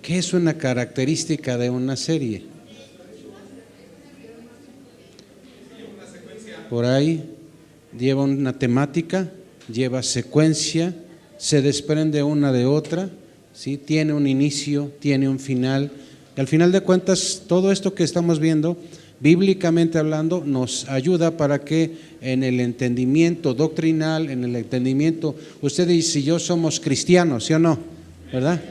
¿Qué es una característica de una serie? Por ahí lleva una temática, lleva secuencia, se desprende una de otra, ¿sí? Tiene un inicio, tiene un final. Y al final de cuentas, todo esto que estamos viendo, bíblicamente hablando, nos ayuda para que en el entendimiento doctrinal, en el entendimiento, usted y si yo somos cristianos, ¿sí o no? ¿Verdad?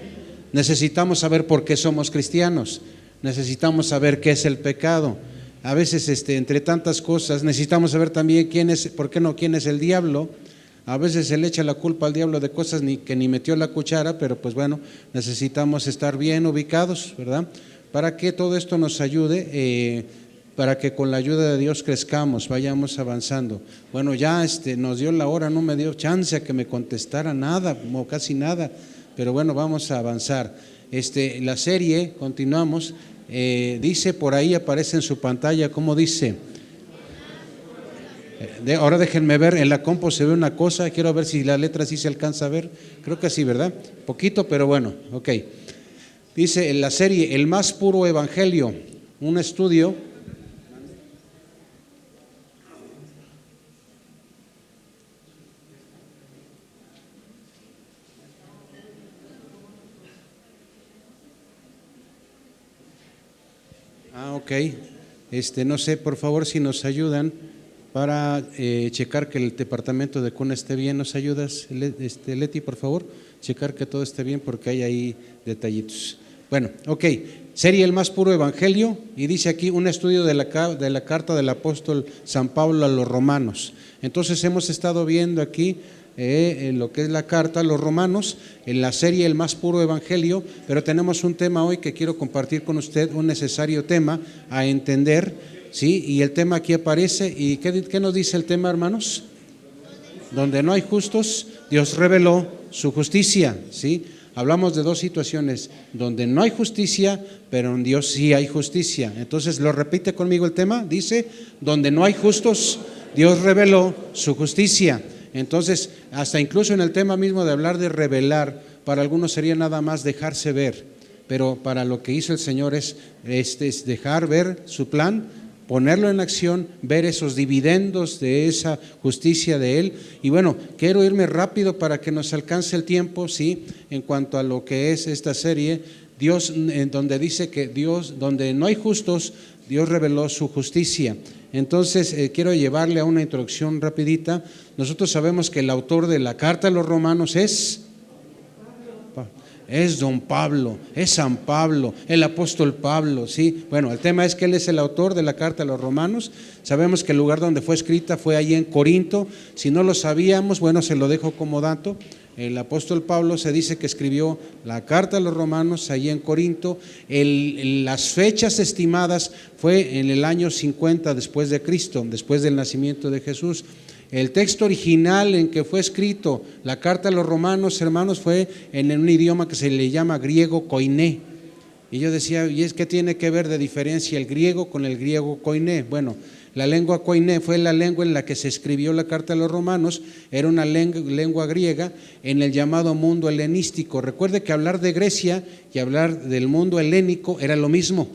Necesitamos saber por qué somos cristianos, necesitamos saber qué es el pecado. A veces entre tantas cosas necesitamos saber también quién es, por qué no, quién es el diablo. A veces se le echa la culpa al diablo de cosas que ni metió la cuchara, pero pues bueno, necesitamos estar bien ubicados, ¿verdad? Para que todo esto nos ayude, para que con la ayuda de Dios crezcamos, vayamos avanzando. Bueno, ya nos dio la hora, no me dio chance a que me contestara nada, o casi nada, pero bueno, vamos a avanzar. La serie, continuamos, dice por ahí, aparece en su pantalla, ¿cómo dice? Ahora déjenme ver, en la compo se ve una cosa, quiero ver si la letra sí se alcanza a ver, creo que sí, ¿verdad? Poquito, pero bueno, ok. Dice en la serie, El más puro evangelio, un estudio. Ok, no sé, por favor, si nos ayudan para checar que el departamento de CUNA esté bien. ¿Nos ayudas, Leti, por favor? Checar que todo esté bien porque hay ahí detallitos. Bueno, ok, serie El más puro evangelio, y dice aquí un estudio de la carta del apóstol San Pablo a los romanos. Entonces hemos estado viendo aquí en lo que es la carta a los romanos, en la serie El más puro evangelio, pero tenemos un tema hoy que quiero compartir con usted, un necesario tema a entender, ¿sí? Y el tema aquí aparece, ¿y qué nos dice el tema, hermanos? Donde no hay justos, Dios reveló su justicia, ¿sí? Hablamos de dos situaciones, donde no hay justicia, pero en Dios sí hay justicia. Entonces, ¿lo repite conmigo el tema? Dice, donde no hay justos, Dios reveló su justicia. Entonces, hasta incluso en el tema mismo de hablar de revelar, para algunos sería nada más dejarse ver, pero para lo que hizo el Señor es dejar ver su plan, ponerlo en acción, ver esos dividendos de esa justicia de Él. Y bueno, quiero irme rápido para que nos alcance el tiempo, ¿sí? En cuanto a lo que es esta serie, Dios, en donde dice que Dios, donde no hay justos, Dios reveló su justicia. Entonces, quiero llevarle a una introducción rapidita. Nosotros sabemos que el autor de la carta a los romanos es don Pablo, es San Pablo, el apóstol Pablo, ¿sí? Bueno, el tema es que él es el autor de la carta a los romanos. Sabemos que el lugar donde fue escrita fue allí en Corinto. Si no lo sabíamos, bueno, se lo dejo como dato. El apóstol Pablo se dice que escribió la carta a los romanos allí en Corinto. Las fechas estimadas fue en el año 50 después de Cristo, después del nacimiento de Jesús. El texto original en que fue escrito la carta a los romanos, hermanos, fue en un idioma que se le llama griego koiné. Y yo decía, ¿y es qué tiene que ver de diferencia el griego con el griego koiné? Bueno, la lengua koiné fue la lengua en la que se escribió la carta a los romanos, era una lengua griega en el llamado mundo helenístico. Recuerde que hablar de Grecia y hablar del mundo helénico era lo mismo.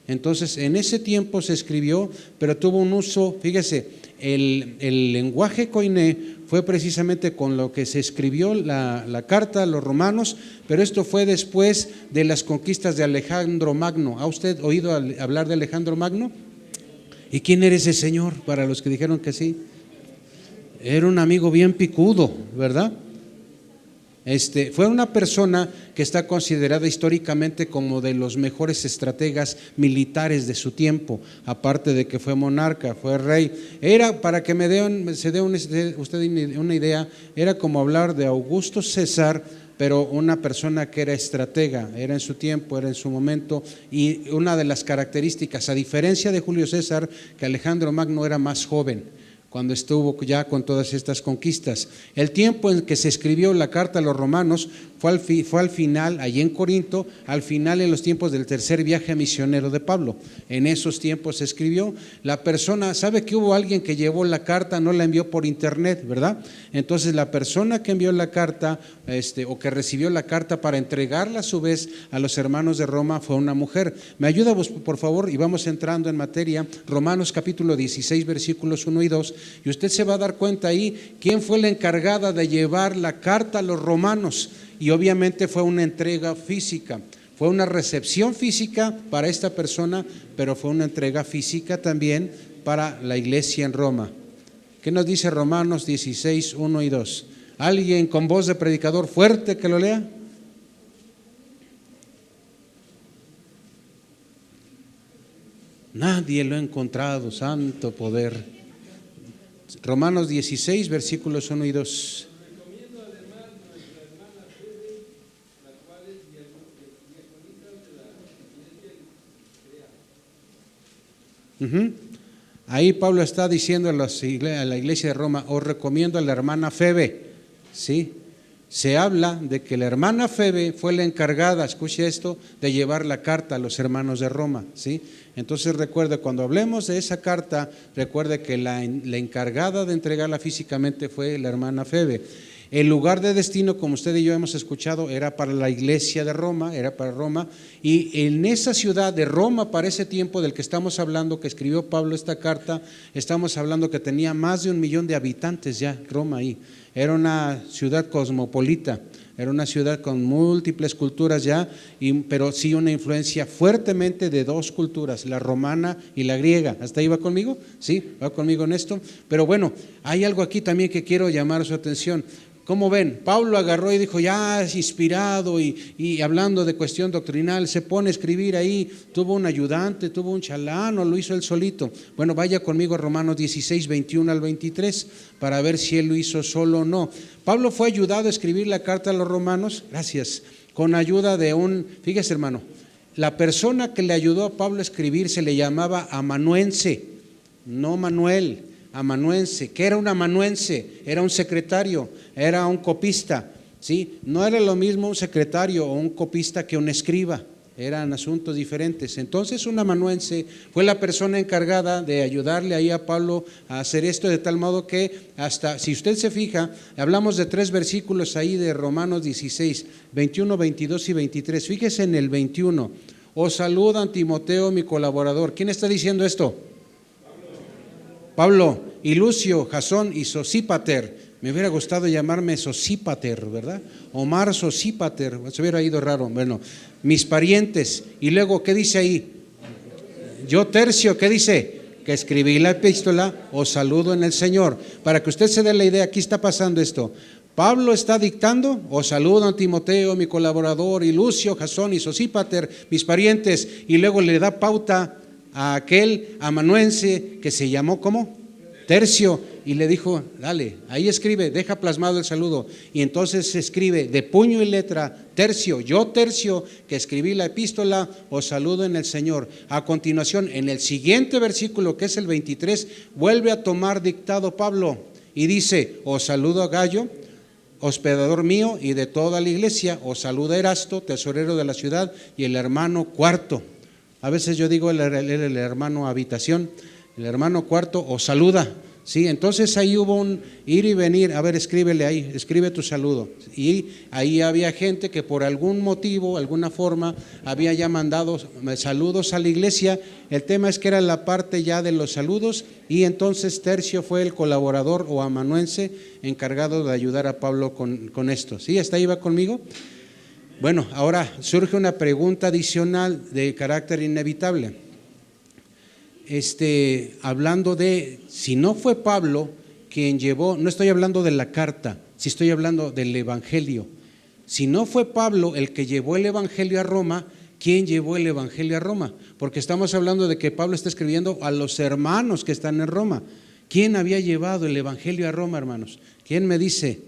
Entonces, en ese tiempo se escribió, pero tuvo un uso, fíjese, el lenguaje koiné fue precisamente con lo que se escribió la carta a los romanos, pero esto fue después de las conquistas de Alejandro Magno. ¿Ha usted oído hablar de Alejandro Magno? ¿Y quién era ese señor? Para los que dijeron que sí. Era un amigo bien picudo, ¿verdad? Fue una persona que está considerada históricamente como de los mejores estrategas militares de su tiempo, aparte de que fue monarca, fue rey. Era, para que se dé usted una idea, era como hablar de Augusto César, pero una persona que era estratega, era en su tiempo, era en su momento, y una de las características, a diferencia de Julio César, que Alejandro Magno era más joven cuando estuvo ya con todas estas conquistas. El tiempo en que se escribió la carta a los romanos fue al final, allí en Corinto, al final en los tiempos del tercer viaje misionero de Pablo. En esos tiempos se escribió. La persona, ¿sabe que hubo alguien que llevó la carta, no la envió por internet, verdad? Entonces la persona que envió la carta, o que recibió la carta para entregarla a su vez a los hermanos de Roma, fue una mujer. Me ayuda por favor, y vamos entrando en materia, Romanos capítulo 16, versículos 1 y 2, y usted se va a dar cuenta ahí quién fue la encargada de llevar la carta a los romanos. Y obviamente fue una entrega física, fue una recepción física para esta persona, pero fue una entrega física también para la iglesia en Roma. ¿Qué nos dice Romanos 16, 1 y 2? ¿Alguien con voz de predicador fuerte que lo lea? Nadie lo ha encontrado, santo poder. Romanos 16, versículos 1 y 2. Ahí Pablo está diciendo a la iglesia de Roma: os recomiendo a la hermana Febe. ¿Sí? Se habla de que la hermana Febe fue la encargada, escuche esto, de llevar la carta a los hermanos de Roma. ¿Sí? Entonces recuerde, cuando hablemos de esa carta, recuerde que la encargada de entregarla físicamente fue la hermana Febe. El lugar de destino, como usted y yo hemos escuchado, era para la iglesia de Roma, era para Roma, y en esa ciudad de Roma, para ese tiempo del que estamos hablando, que escribió Pablo esta carta, estamos hablando que tenía más de 1 millón de habitantes ya, Roma ahí. Era una ciudad cosmopolita, era una ciudad con múltiples culturas ya, pero sí una influencia fuertemente de 2 culturas, la romana y la griega. ¿Hasta ahí va conmigo? ¿Sí? ¿Va conmigo en esto? Pero bueno, hay algo aquí también que quiero llamar su atención. ¿Cómo ven? Pablo agarró y dijo, ya es inspirado y hablando de cuestión doctrinal, se pone a escribir ahí, tuvo un ayudante, tuvo un chalán o lo hizo él solito. Bueno, vaya conmigo a Romanos 16, 21 al 23 para ver si él lo hizo solo o no. Pablo fue ayudado a escribir la carta a los romanos, gracias, con ayuda de fíjese hermano, la persona que le ayudó a Pablo a escribir se le llamaba amanuense, no Manuel. Amanuense. ¿Qué era un amanuense? Era un secretario, era un copista, ¿sí? No era lo mismo un secretario o un copista que un escriba, eran asuntos diferentes. Entonces un amanuense fue la persona encargada de ayudarle ahí a Pablo a hacer esto, de tal modo que hasta, si usted se fija, hablamos de 3 versículos ahí de Romanos 16, 21, 22 y 23. Fíjese en el 21, os saludan Timoteo, mi colaborador. ¿Quién está diciendo esto? Pablo, y Lucio, Jasón y Sosípater. Me hubiera gustado llamarme Sosípater, ¿verdad? Omar Sosípater, se hubiera ido raro. Bueno, mis parientes. Y luego, ¿qué dice ahí? Yo Tercio, ¿qué dice? Que escribí la epístola, os saludo en el Señor. Para que usted se dé la idea, aquí está pasando esto. Pablo está dictando, os saludo a Timoteo, mi colaborador, y Lucio, Jasón y Sosípater, mis parientes. Y luego le da pauta a aquel amanuense que se llamó ¿cómo? Tercio, y le dijo, dale, ahí escribe, deja plasmado el saludo. Y entonces se escribe de puño y letra, Tercio, yo Tercio, que escribí la epístola, os saludo en el Señor. A continuación, en el siguiente versículo, que es el 23, vuelve a tomar dictado Pablo y dice, os saludo a Gallo, hospedador mío y de toda la iglesia, os saluda Erasto, tesorero de la ciudad, y el hermano Cuarto. A veces yo digo el hermano habitación, el hermano Cuarto os saluda, ¿sí? Entonces ahí hubo un ir y venir, a ver, escríbele ahí, escribe tu saludo. Y ahí había gente que por algún motivo, alguna forma, había ya mandado saludos a la iglesia. El tema es que era la parte ya de los saludos, y entonces Tercio fue el colaborador o amanuense encargado de ayudar a Pablo con esto. ¿Sí? ¿Hasta ahí va conmigo? Bueno, ahora surge una pregunta adicional de carácter inevitable. Hablando de, si no fue Pablo quien llevó, no estoy hablando de la carta, si estoy hablando del evangelio. Si no fue Pablo el que llevó el evangelio a Roma, ¿quién llevó el evangelio a Roma? Porque estamos hablando de que Pablo está escribiendo a los hermanos que están en Roma. ¿Quién había llevado el evangelio a Roma, hermanos? ¿Quién me dice?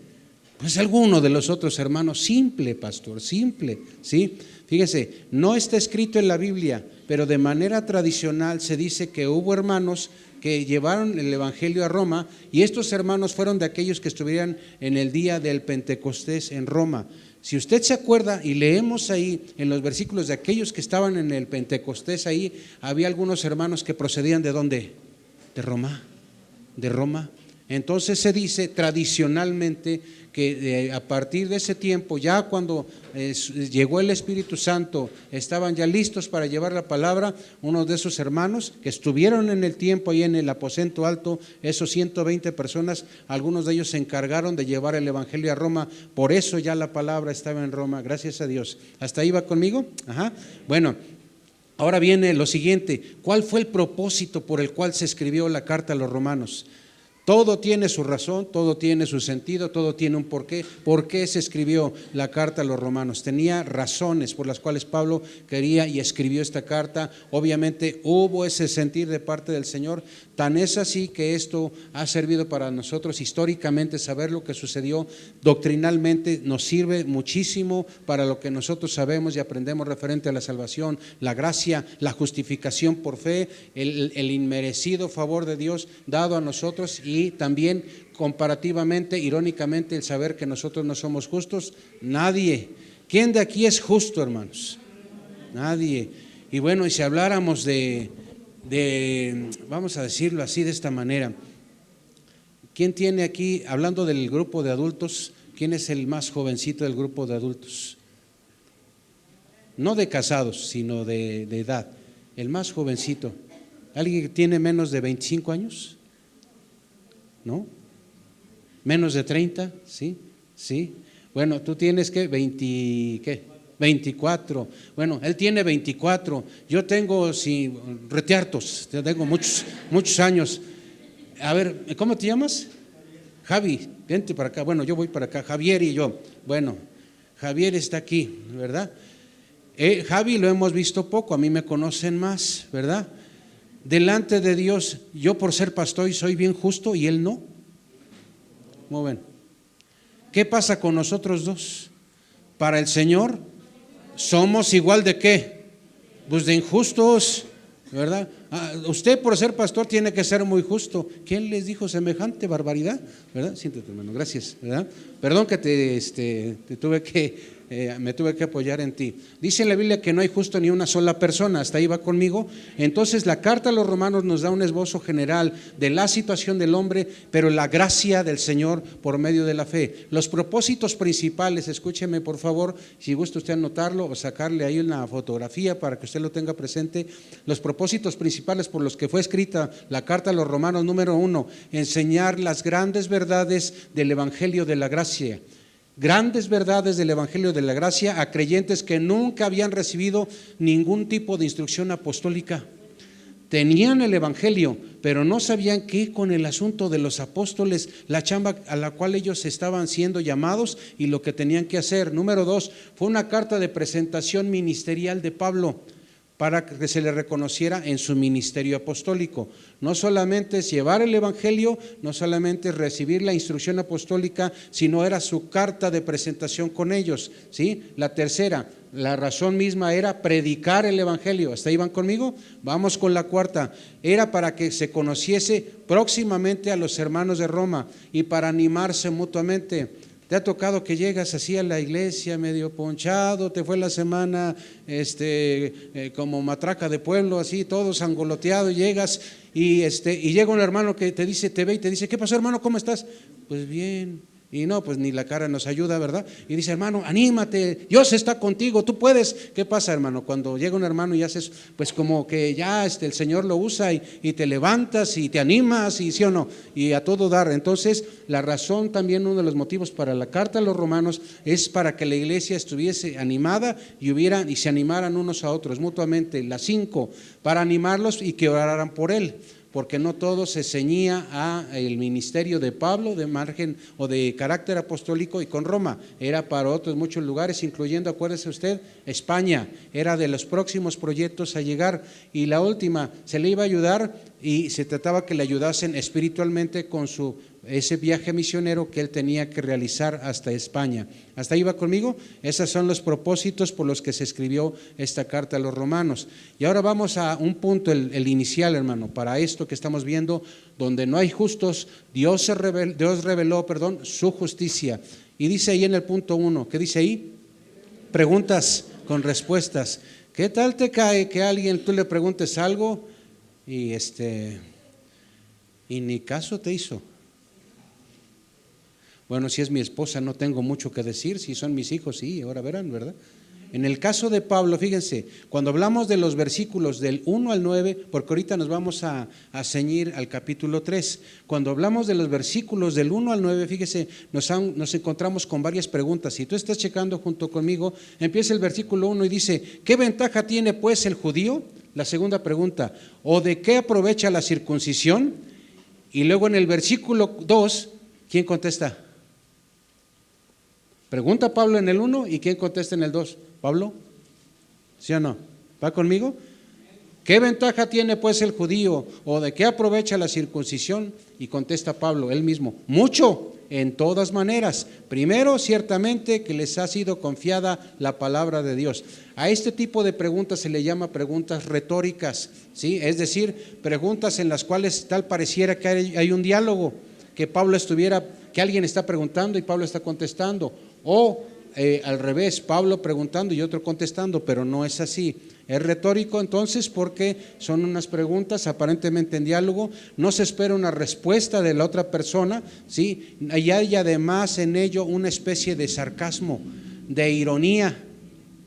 Pues alguno de los otros hermanos. Simple, pastor, simple, ¿sí? Fíjese, no está escrito en la Biblia, pero de manera tradicional se dice que hubo hermanos que llevaron el evangelio a Roma, y estos hermanos fueron de aquellos que estuvieran en el día del Pentecostés en Roma. Si usted se acuerda y leemos ahí en los versículos de aquellos que estaban en el Pentecostés, ahí había algunos hermanos que procedían ¿de dónde? De Roma, de Roma. Entonces se dice tradicionalmente que a partir de ese tiempo, ya cuando llegó el Espíritu Santo, estaban ya listos para llevar la palabra. Unos de esos hermanos que estuvieron en el tiempo ahí en el aposento alto, esos 120 personas, algunos de ellos se encargaron de llevar el evangelio a Roma. Por eso ya la palabra estaba en Roma, gracias a Dios. ¿Hasta ahí va conmigo? Ajá. Bueno, ahora viene lo siguiente. ¿Cuál fue el propósito por el cual se escribió la carta a los romanos? Todo tiene su razón, todo tiene su sentido, todo tiene un porqué. ¿Por qué se escribió la carta a los romanos? Tenía razones por las cuales Pablo quería y escribió esta carta. Obviamente hubo ese sentir de parte del Señor. Tan es así que esto ha servido para nosotros históricamente saber lo que sucedió. Doctrinalmente nos sirve muchísimo para lo que nosotros sabemos y aprendemos referente a la salvación, la gracia, la justificación por fe, el inmerecido favor de Dios dado a nosotros, y también comparativamente, irónicamente, el saber que nosotros no somos justos. Nadie. ¿Quién de aquí es justo, hermanos? Nadie. Y bueno, y si habláramos de vamos a decirlo así, de esta manera, ¿quién tiene aquí, hablando del grupo de adultos, quién es el más jovencito del grupo de adultos? No de casados, sino de edad, el más jovencito. ¿Alguien que tiene menos de 25 años? ¿No? ¿Menos de 30? ¿Sí? ¿Sí? Bueno, tú tienes ¿qué? 24. Bueno, él tiene 24. Yo tengo retiartos, tengo muchos años. A ver, ¿cómo te llamas? Javi, vente para acá. Bueno, yo voy para acá. Javier y yo. Bueno, Javier está aquí, ¿verdad? Javi lo hemos visto poco, a mí me conocen más, ¿verdad? Delante de Dios, yo por ser pastor soy bien justo y él no. ¿Cómo ven? ¿Qué pasa con nosotros dos? Para el Señor somos igual de ¿qué? Pues de injustos, ¿verdad? Usted por ser pastor tiene que ser muy justo. ¿Quién les dijo semejante barbaridad? ¿Verdad? Siéntate, hermano, gracias, ¿verdad? Perdón que me tuve que apoyar en ti. Dice en la Biblia que no hay justo ni una sola persona. ¿Hasta ahí va conmigo? Entonces la carta a los romanos nos da un esbozo general de la situación del hombre, pero la gracia del Señor por medio de la fe. Los propósitos principales, escúcheme por favor, si gusta usted anotarlo o sacarle ahí una fotografía para que usted lo tenga presente. Los propósitos principales por los que fue escrita la carta a los romanos: número 1, enseñar las grandes verdades del evangelio de la gracia. Grandes verdades del evangelio de la gracia a creyentes que nunca habían recibido ningún tipo de instrucción apostólica. Tenían el evangelio, pero no sabían qué con el asunto de los apóstoles, la chamba a la cual ellos estaban siendo llamados y lo que tenían que hacer. Número 2, fue una carta de presentación ministerial de Pablo para que se le reconociera en su ministerio apostólico. No solamente es llevar el evangelio, no solamente es recibir la instrucción apostólica, sino era su carta de presentación con ellos, ¿sí? La tercera, la razón misma era predicar el evangelio. ¿Hasta ahí van conmigo? Vamos con la cuarta. Era para que se conociese próximamente a los hermanos de Roma y para animarse mutuamente. ¿Te ha tocado que llegas así a la iglesia medio ponchado? Te fue la semana como matraca de pueblo, así todo sangoloteado, y llegas y llega un hermano que te dice, te ve y te dice: ¿qué pasó, hermano? ¿Cómo estás? Pues bien. Y no, pues ni la cara nos ayuda, ¿verdad? Y dice: hermano, anímate, Dios está contigo, tú puedes. ¿Qué pasa, hermano? Cuando llega un hermano y haces, pues como que ya el Señor lo usa y te levantas y te animas, y sí o no, y a todo dar. Entonces, la razón también, uno de los motivos para la carta a los romanos es para que la iglesia estuviese animada y se animaran unos a otros mutuamente. Las 5, para animarlos y que oraran por él, porque no todo se ceñía a el ministerio de Pablo de margen o de carácter apostólico y con Roma, era para otros muchos lugares, incluyendo, acuérdese usted, España, era de los próximos proyectos a llegar. Y la última, se le iba a ayudar y se trataba que le ayudasen espiritualmente con ese viaje misionero que él tenía que realizar hasta España. ¿Hasta ahí va conmigo? Esos son los propósitos por los que se escribió esta carta a los romanos. Y ahora vamos a un punto, el inicial, hermano, para esto que estamos viendo, donde no hay justos. Dios reveló su justicia. Y dice ahí en el punto 1, ¿qué dice ahí? preguntas con respuestas. ¿Qué tal te cae que a alguien tú le preguntes algo y ni caso te hizo? Bueno, si es mi esposa no tengo mucho que decir, si son mis hijos sí, ahora verán, ¿verdad? En el caso de Pablo, fíjense, cuando hablamos de los versículos del 1 al 9, porque ahorita nos vamos a ceñir al capítulo 3, cuando hablamos de los versículos del 1 al 9, fíjese, nos encontramos con varias preguntas. Si tú estás checando junto conmigo, empieza el versículo 1 y dice, ¿qué ventaja tiene pues el judío? La segunda pregunta, ¿o de qué aprovecha la circuncisión? Y luego en el versículo 2, ¿quién contesta? Pregunta Pablo en el 1 y ¿quién contesta en el 2? ¿Pablo? ¿Sí o no? ¿Va conmigo? ¿Qué ventaja tiene pues el judío o de qué aprovecha la circuncisión? Y contesta Pablo, él mismo, mucho, en todas maneras. Primero, ciertamente que les ha sido confiada la palabra de Dios. A este tipo de preguntas se le llama preguntas retóricas, ¿sí? Es decir, preguntas en las cuales tal pareciera que hay un diálogo, que alguien está preguntando y Pablo está contestando, o al revés, Pablo preguntando y otro contestando, pero no es así. Es retórico entonces porque son unas preguntas aparentemente en diálogo, no se espera una respuesta de la otra persona, ¿sí? Y hay además en ello una especie de sarcasmo, de ironía,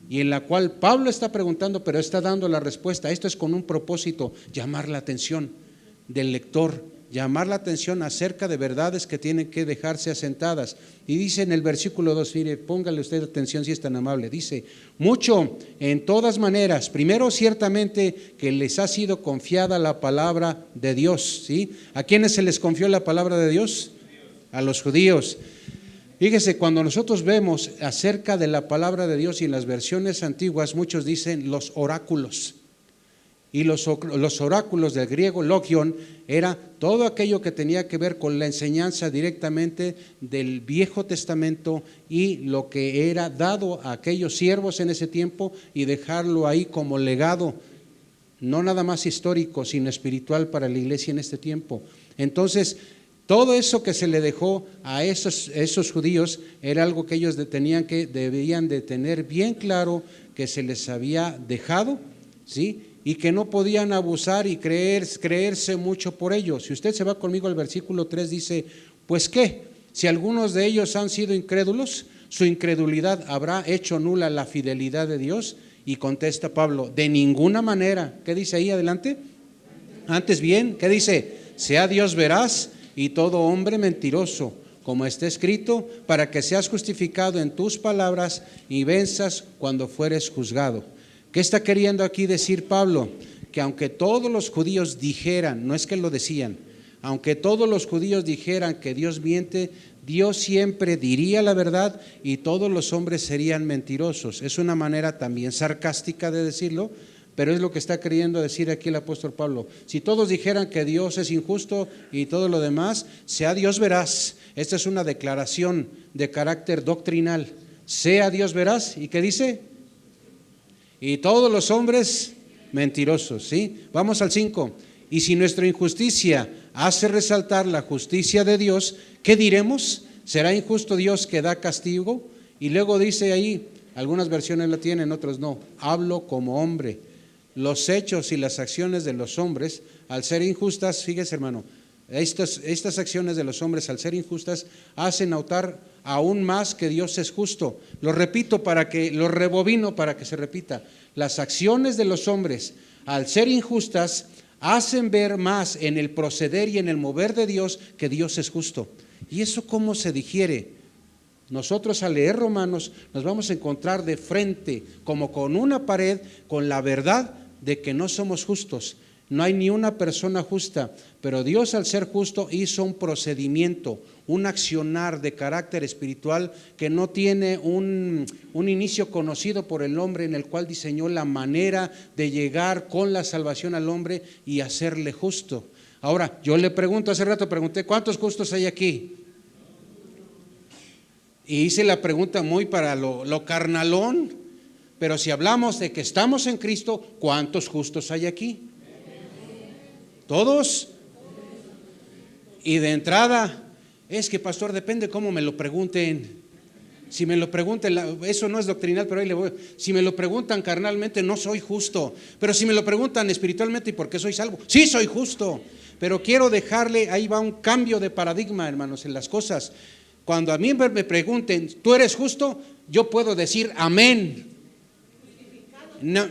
y en la cual Pablo está preguntando pero está dando la respuesta. Esto es con un propósito, llamar la atención del lector, llamar la atención acerca de verdades que tienen que dejarse asentadas. Y dice en el versículo 2, mire, póngale usted atención si es tan amable, dice, mucho, en todas maneras, primero ciertamente que les ha sido confiada la palabra de Dios, ¿sí? ¿A quiénes se les confió la palabra de Dios? A los judíos. Fíjese, cuando nosotros vemos acerca de la palabra de Dios y en las versiones antiguas, muchos dicen los oráculos. Y los oráculos del griego logion era todo aquello que tenía que ver con la enseñanza directamente del Viejo Testamento y lo que era dado a aquellos siervos en ese tiempo y dejarlo ahí como legado, no nada más histórico, sino espiritual para la iglesia en este tiempo. Entonces, todo eso que se le dejó a esos judíos era algo que ellos debían de tener bien claro que se les había dejado, ¿sí? Y que no podían abusar y creerse mucho por ello. Si usted se va conmigo al versículo 3 dice, pues ¿qué? Si algunos de ellos han sido incrédulos, su incredulidad habrá hecho nula la fidelidad de Dios. Y contesta Pablo, de ninguna manera. ¿Qué dice ahí adelante? Antes bien, ¿qué dice? Sea Dios veraz y todo hombre mentiroso, como está escrito, para que seas justificado en tus palabras y venzas cuando fueres juzgado. ¿Qué está queriendo aquí decir Pablo? Que aunque todos los judíos dijeran, no es que lo decían, aunque todos los judíos dijeran que Dios miente, Dios siempre diría la verdad y todos los hombres serían mentirosos. Es una manera también sarcástica de decirlo, pero es lo que está queriendo decir aquí el apóstol Pablo. Si todos dijeran que Dios es injusto y todo lo demás, sea Dios veraz. Esta es una declaración de carácter doctrinal. Sea Dios veraz, ¿y qué dice? Y todos los hombres mentirosos, ¿sí? Vamos al 5. Y si nuestra injusticia hace resaltar la justicia de Dios, ¿qué diremos? ¿Será injusto Dios que da castigo? Y luego dice ahí, algunas versiones la tienen, otras no, hablo como hombre. Los hechos y las acciones de los hombres, al ser injustas, fíjese hermano, estas acciones de los hombres al ser injustas hacen notar aún más que Dios es justo. Lo rebobino para que se repita. Las acciones de los hombres al ser injustas hacen ver más en el proceder y en el mover de Dios que Dios es justo. ¿Y eso cómo se digiere? Nosotros al leer Romanos nos vamos a encontrar de frente, como con una pared, con la verdad de que no somos justos. No hay ni una persona justa, pero Dios al ser justo hizo un procedimiento, un accionar de carácter espiritual que no tiene un inicio conocido por el hombre, en el cual diseñó la manera de llegar con la salvación al hombre y hacerle justo. Ahora, yo le pregunto, hace rato pregunté, ¿cuántos justos hay aquí? Y hice la pregunta muy para lo carnalón, pero si hablamos de que estamos en Cristo, ¿cuántos justos hay aquí? ¿Todos? Y de entrada, es que pastor, depende cómo me lo pregunten. Si me lo preguntan, eso no es doctrinal, pero ahí le voy. Si me lo preguntan carnalmente, no soy justo. Pero si me lo preguntan espiritualmente, ¿y por qué soy salvo? Sí, soy justo. Pero quiero dejarle, ahí va un cambio de paradigma, hermanos, en las cosas. Cuando a mí me pregunten, ¿tú eres justo? Yo puedo decir amén. No,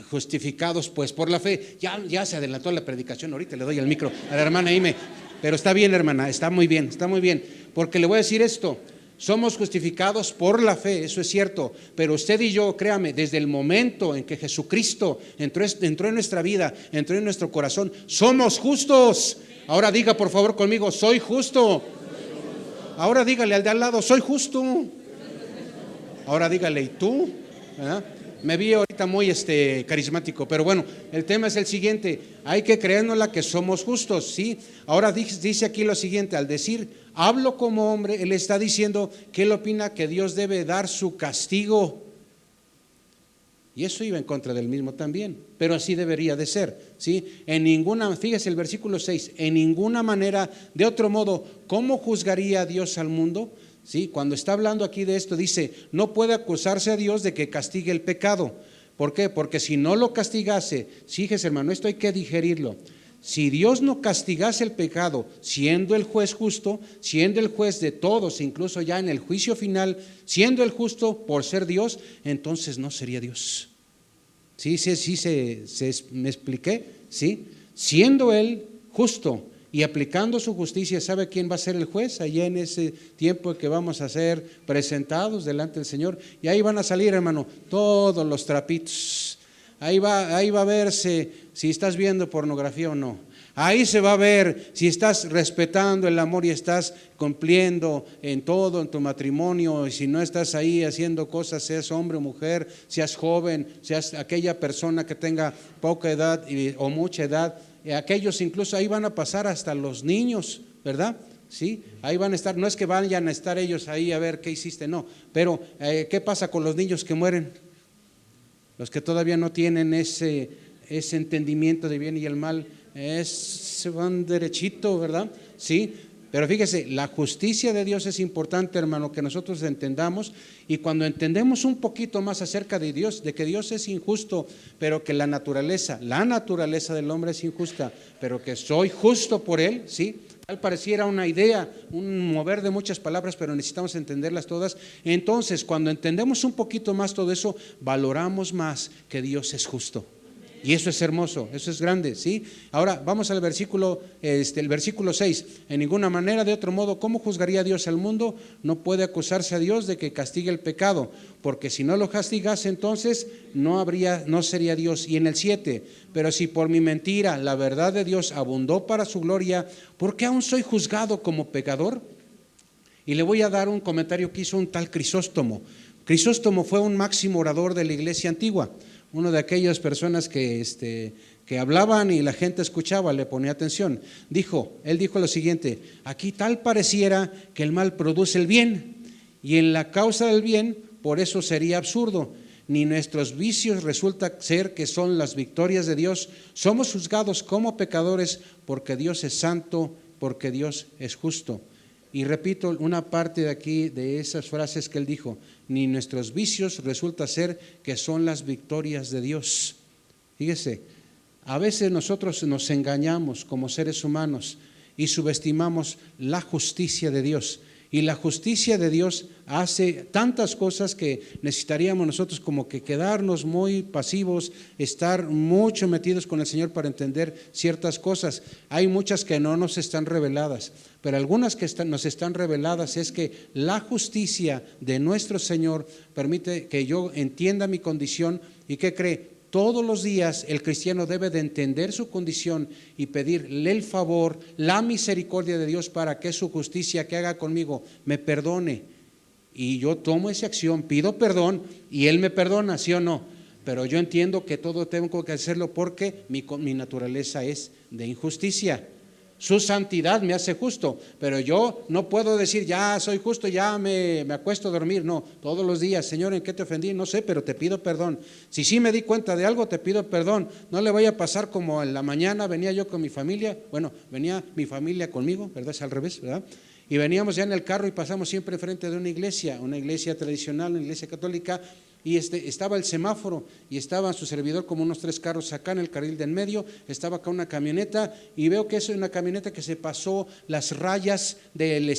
justificados pues por la fe. Ya se adelantó la predicación, ahorita le doy el micro a la hermana Ime. Pero está bien, hermana, está muy bien. Porque le voy a decir esto. Somos justificados por la fe, eso es cierto, pero usted y yo, créame, desde el momento en que Jesucristo entró en nuestra vida, entró en nuestro corazón, somos justos. Ahora diga por favor conmigo, soy justo. Ahora dígale al de al lado, soy justo. Ahora dígale, ¿y tú? ¿Verdad? Me vi ahorita muy carismático, pero bueno, el tema es el siguiente, hay que creérnosla que somos justos, ¿sí? Ahora dice aquí lo siguiente, al decir, hablo como hombre, él está diciendo que él opina que Dios debe dar su castigo. Y eso iba en contra del mismo también, pero así debería de ser, ¿sí? Fíjese el versículo 6, en ninguna manera, de otro modo, ¿cómo juzgaría Dios al mundo? ¿Sí? Cuando está hablando aquí de esto dice, no puede acusarse a Dios de que castigue el pecado. ¿Por qué? Porque si no lo castigase, fíjese hermano, esto hay que digerirlo. Si Dios no castigase el pecado, siendo el juez justo, siendo el juez de todos, incluso ya en el juicio final, siendo el justo por ser Dios, entonces no sería Dios. ¿Sí? ¿Me expliqué? ¿Sí? Siendo Él justo y aplicando su justicia, ¿sabe quién va a ser el juez? Allá en ese tiempo que vamos a ser presentados delante del Señor. Y ahí van a salir, hermano, todos los trapitos. Ahí va a verse si estás viendo pornografía o no. Ahí se va a ver si estás respetando el amor y estás cumpliendo en todo, en tu matrimonio, y si no estás ahí haciendo cosas, seas hombre o mujer, seas joven, seas aquella persona que tenga poca edad o mucha edad. Aquellos incluso ahí van a pasar hasta los niños, ¿verdad? Sí, ahí van a estar, no es que vayan a estar ellos ahí a ver qué hiciste, no, pero ¿qué pasa con los niños que mueren? Los que todavía no tienen ese entendimiento de bien y el mal, se van derechito, ¿verdad? Sí, pero fíjese, la justicia de Dios es importante, hermano, que nosotros entendamos, y cuando entendemos un poquito más acerca de Dios, de que Dios es injusto, pero que la naturaleza del hombre es injusta, pero que soy justo por Él, ¿sí? Tal pareciera una idea, un mover de muchas palabras, pero necesitamos entenderlas todas. Entonces, cuando entendemos un poquito más todo eso, valoramos más que Dios es justo. Y eso es hermoso, eso es grande, ¿sí? Ahora vamos al versículo, el versículo 6. En ninguna manera, de otro modo, ¿cómo juzgaría Dios al mundo? No puede acusarse a Dios de que castigue el pecado, porque si no lo castigase, entonces no sería Dios. Y en el 7, pero si por mi mentira la verdad de Dios abundó para su gloria, ¿por qué aún soy juzgado como pecador? Y le voy a dar un comentario que hizo un tal Crisóstomo. Crisóstomo fue un máximo orador de la iglesia antigua, uno de aquellas personas que hablaban y la gente escuchaba, le ponía atención. Él dijo lo siguiente: aquí tal pareciera que el mal produce el bien, y en la causa del bien, por eso sería absurdo. Ni nuestros vicios resulta ser que son las victorias de Dios. Somos juzgados como pecadores porque Dios es santo, porque Dios es justo. Y repito una parte de aquí, de esas frases que él dijo: ni nuestros vicios resulta ser que son las victorias de Dios. Fíjese, a veces nosotros nos engañamos como seres humanos y subestimamos la justicia de Dios. Y la justicia de Dios hace tantas cosas que necesitaríamos nosotros como que quedarnos muy pasivos, estar mucho metidos con el Señor para entender ciertas cosas. Hay muchas que no nos están reveladas, pero algunas que nos están reveladas es que la justicia de nuestro Señor permite que yo entienda mi condición. ¿Y qué cree? Todos los días el cristiano debe de entender su condición y pedirle el favor, la misericordia de Dios para que su justicia que haga conmigo me perdone. Y yo tomo esa acción, pido perdón y Él me perdona, ¿sí o no? Pero yo entiendo que todo tengo que hacerlo porque mi naturaleza es de injusticia. Su santidad me hace justo, pero yo no puedo decir ya soy justo, ya me acuesto a dormir. No, todos los días: Señor, ¿en qué te ofendí? No sé, pero te pido perdón. Si sí me di cuenta de algo, te pido perdón. No le vaya a pasar como en la mañana venía yo con mi familia, venía mi familia conmigo, ¿verdad? Es al revés, ¿verdad? Y veníamos ya en el carro y pasamos siempre enfrente de una iglesia tradicional, una iglesia católica, y estaba el semáforo y estaba su servidor como unos 3 carros acá en el carril de en medio, estaba acá una camioneta y veo que es una camioneta que se pasó las rayas del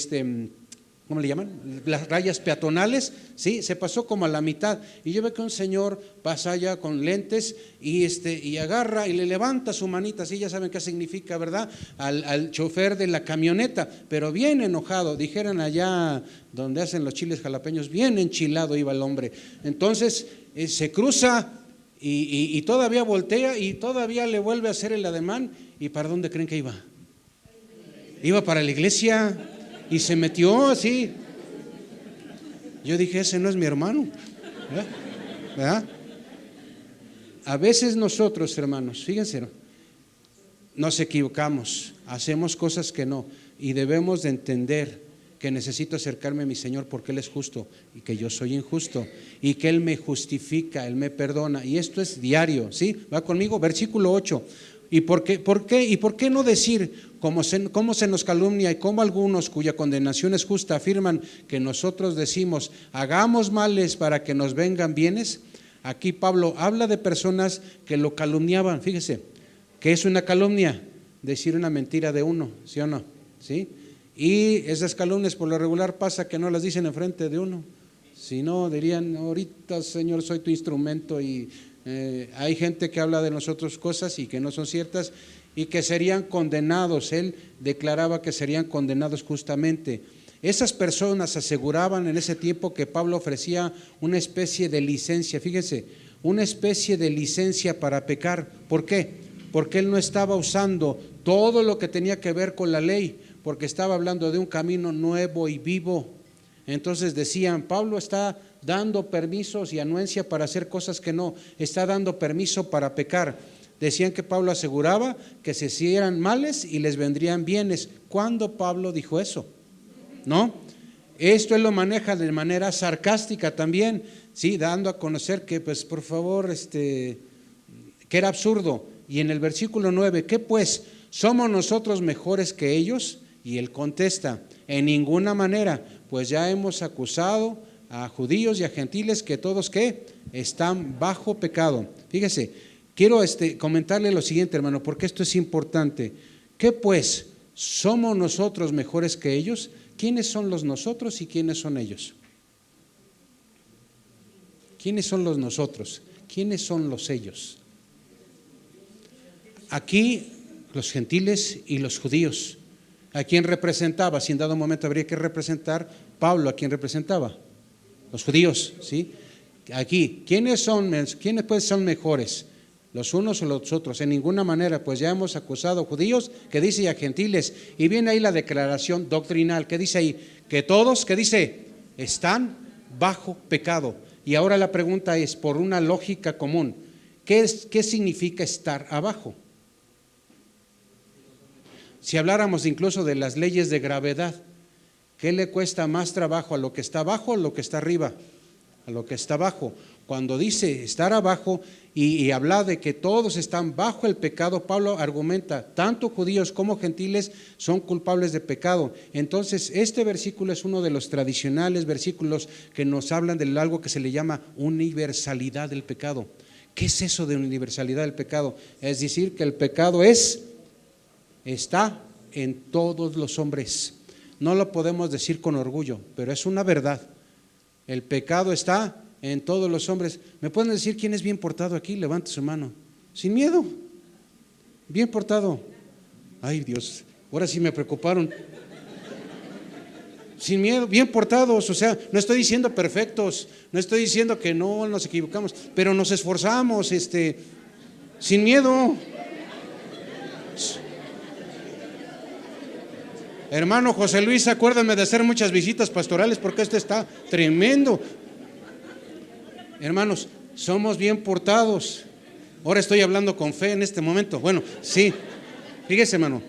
¿cómo le llaman? Las rayas peatonales, ¿sí? Se pasó como a la mitad y yo veo que un señor pasa allá con lentes y agarra y le levanta su manita, así ya saben qué significa, ¿verdad? Al chofer de la camioneta, pero bien enojado, dijeran allá donde hacen los chiles jalapeños, bien enchilado iba el hombre. Entonces se cruza y todavía voltea y todavía le vuelve a hacer el ademán. ¿Y para dónde creen que iba? Iba para la iglesia. Y se metió así. Yo dije, ese no es mi hermano. ¿Verdad? A veces nosotros, hermanos, fíjense, nos equivocamos, hacemos cosas que no, y debemos de entender que necesito acercarme a mi Señor porque Él es justo y que yo soy injusto y que Él me justifica, Él me perdona, y esto es diario, ¿sí? Va conmigo, versículo 8. ¿Y por qué no decir cómo se nos calumnia y cómo algunos cuya condenación es justa afirman que nosotros decimos hagamos males para que nos vengan bienes? Aquí Pablo habla de personas que lo calumniaban. Fíjese, ¿qué es una calumnia? Decir una mentira de uno, ¿sí o no? ¿Sí? Y esas calumnias por lo regular pasa que no las dicen enfrente de uno, si no dirían ahorita Señor soy tu instrumento, y hay gente que habla de nosotros cosas y que no son ciertas y que serían condenados. Él declaraba que serían condenados justamente. Esas personas aseguraban en ese tiempo que Pablo ofrecía una especie de licencia, fíjense, una especie de licencia para pecar. ¿Por qué? Porque él no estaba usando todo lo que tenía que ver con la ley, porque estaba hablando de un camino nuevo y vivo. Entonces decían, Pablo está dando permisos y anuencia para hacer cosas que no, está dando permiso para pecar. Decían que Pablo aseguraba que se hicieran males y les vendrían bienes. ¿Cuándo Pablo dijo eso? ¿No? Esto él lo maneja de manera sarcástica también, sí, dando a conocer que pues por favor, que era absurdo. Y en el versículo 9, ¿qué pues? ¿Somos nosotros mejores que ellos? Y él contesta, en ninguna manera, pues ya hemos acusado a judíos y a gentiles que todos ¿qué? Están bajo pecado. Fíjese, quiero comentarle lo siguiente, hermano, porque esto es importante. ¿Qué pues? ¿Somos nosotros mejores que ellos? ¿Quiénes son los nosotros y quiénes son ellos? ¿Quiénes son los nosotros? ¿Quiénes son los ellos? Aquí los gentiles y los judíos. ¿A quién representaba? Si en dado momento habría que representar, Pablo, ¿a quién representaba? Los judíos, ¿sí? Aquí, ¿quiénes pues son mejores? ¿Los unos o los otros? En ninguna manera, pues ya hemos acusado a judíos, que dice, y a gentiles. Y viene ahí la declaración doctrinal, que dice ahí, que todos, que dice, están bajo pecado. Y ahora la pregunta es, por una lógica común, ¿qué significa estar abajo? Si habláramos incluso de las leyes de gravedad, ¿qué le cuesta más trabajo a lo que está abajo o a lo que está arriba? A lo que está abajo. Cuando dice estar abajo y habla de que todos están bajo el pecado, Pablo argumenta, tanto judíos como gentiles son culpables de pecado. Entonces, este versículo es uno de los tradicionales versículos que nos hablan de algo que se le llama universalidad del pecado. ¿Qué es eso de universalidad del pecado? Es decir, que el pecado está en todos los hombres. No lo podemos decir con orgullo, pero es una verdad. El pecado está en todos los hombres. ¿Me pueden decir quién es bien portado aquí? Levante su mano. Sin miedo. Bien portado. Ay, Dios, ahora sí me preocuparon. Sin miedo, bien portados. O sea, no estoy diciendo perfectos, no estoy diciendo que no nos equivocamos, pero nos esforzamos, sin miedo. Hermano José Luis, acuérdame de hacer muchas visitas pastorales porque está tremendo. Hermanos, somos bien portados. Ahora estoy hablando con fe en este momento. Bueno, sí, fíjese, hermano,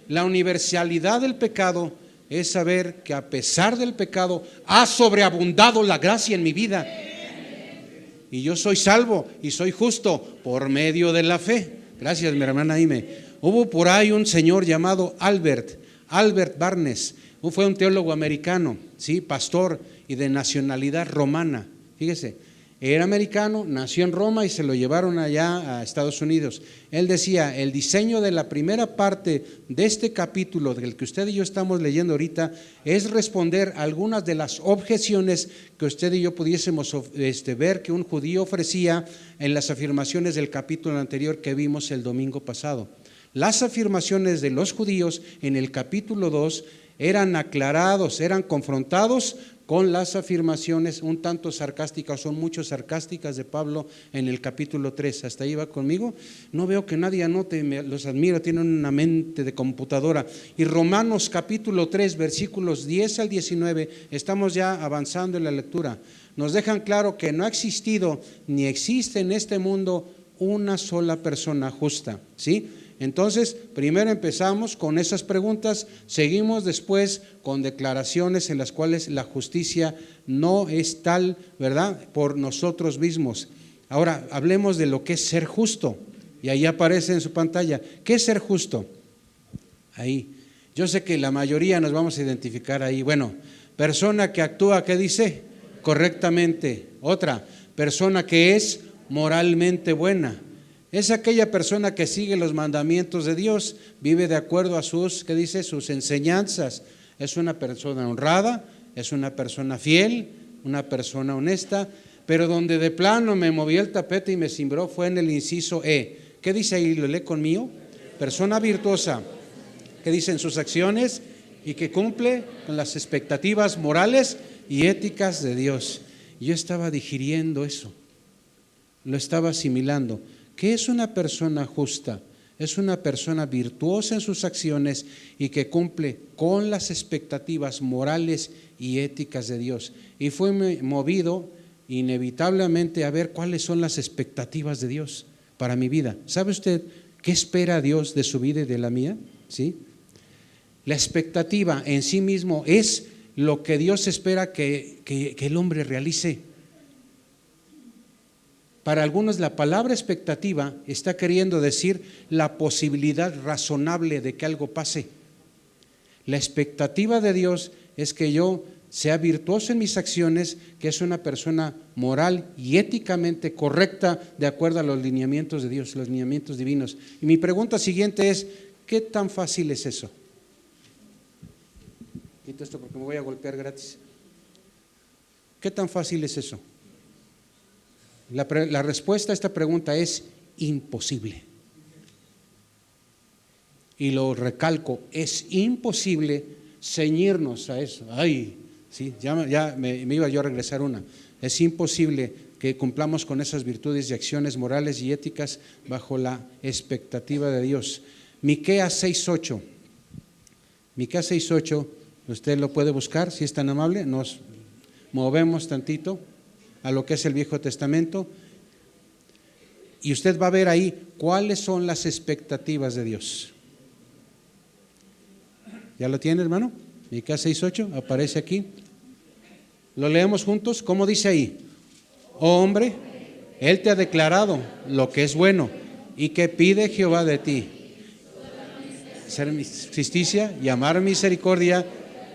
la universalidad del pecado es saber que a pesar del pecado ha sobreabundado la gracia en mi vida. Y yo soy salvo y soy justo por medio de la fe. Gracias, mi hermana Aime. Hubo por ahí un señor llamado Albert Albert Barnes fue un teólogo americano, ¿sí? Pastor y de nacionalidad romana. Fíjese, era americano, nació en Roma y se lo llevaron allá a Estados Unidos. Él decía, el diseño de la primera parte de este capítulo del que usted y yo estamos leyendo ahorita es responder a algunas de las objeciones que usted y yo pudiésemos ver que un judío ofrecía en las afirmaciones del capítulo anterior que vimos el domingo pasado. Las afirmaciones de los judíos en el capítulo 2 eran aclarados, eran confrontados con las afirmaciones un tanto sarcásticas, son muchos sarcásticas de Pablo en el capítulo 3. ¿Hasta ahí va conmigo? No veo que nadie anote, los admiro, tienen una mente de computadora. Y Romanos capítulo 3, versículos 10 al 19, estamos ya avanzando en la lectura. Nos dejan claro que no ha existido ni existe en este mundo una sola persona justa, ¿sí? Entonces, primero empezamos con esas preguntas, seguimos después con declaraciones en las cuales la justicia no es tal, ¿verdad?, por nosotros mismos. Ahora, hablemos de lo que es ser justo, y ahí aparece en su pantalla. ¿Qué es ser justo? Ahí. Yo sé que la mayoría nos vamos a identificar ahí. Bueno, persona que actúa, ¿qué dice? Correctamente. Otra, persona que es moralmente buena. Es aquella persona que sigue los mandamientos de Dios, vive de acuerdo a sus, ¿qué dice? Sus enseñanzas. Es una persona honrada, es una persona fiel, una persona honesta, pero donde de plano me movió el tapete y me cimbró fue en el inciso E. ¿Qué dice ahí? ¿Lo lee conmigo? Persona virtuosa, ¿qué dice? En sus acciones y que cumple con las expectativas morales y éticas de Dios. Yo estaba digiriendo eso, lo estaba asimilando. ¿Qué es una persona justa? Es una persona virtuosa en sus acciones y que cumple con las expectativas morales y éticas de Dios. Y fue movido inevitablemente a ver cuáles son las expectativas de Dios para mi vida. ¿Sabe usted qué espera Dios de su vida y de la mía? ¿Sí? La expectativa en sí mismo es lo que Dios espera que el hombre realice. Para algunos la palabra expectativa está queriendo decir la posibilidad razonable de que algo pase. La expectativa de Dios es que yo sea virtuoso en mis acciones, que es una persona moral y éticamente correcta de acuerdo a los lineamientos de Dios, los lineamientos divinos. Y mi pregunta siguiente es, ¿qué tan fácil es eso? Quito esto porque me voy a golpear gratis. ¿Qué tan fácil es eso? La respuesta a esta pregunta es imposible. Y lo recalco, es imposible ceñirnos a eso. Ay, sí, ya me iba yo a regresar una. Es imposible que cumplamos con esas virtudes y acciones morales y éticas bajo la expectativa de Dios. Miqueas 6:8. Miqueas 6:8, usted lo puede buscar si es tan amable. Nos movemos tantito a lo que es el Viejo Testamento y usted va a ver ahí cuáles son las expectativas de Dios. ¿Ya lo tiene, hermano? Miqueas 6:8 aparece aquí. Lo leemos juntos. ¿Cómo dice ahí? Oh hombre, Él te ha declarado lo que es bueno y que pide Jehová de ti: hacer justicia y amar misericordia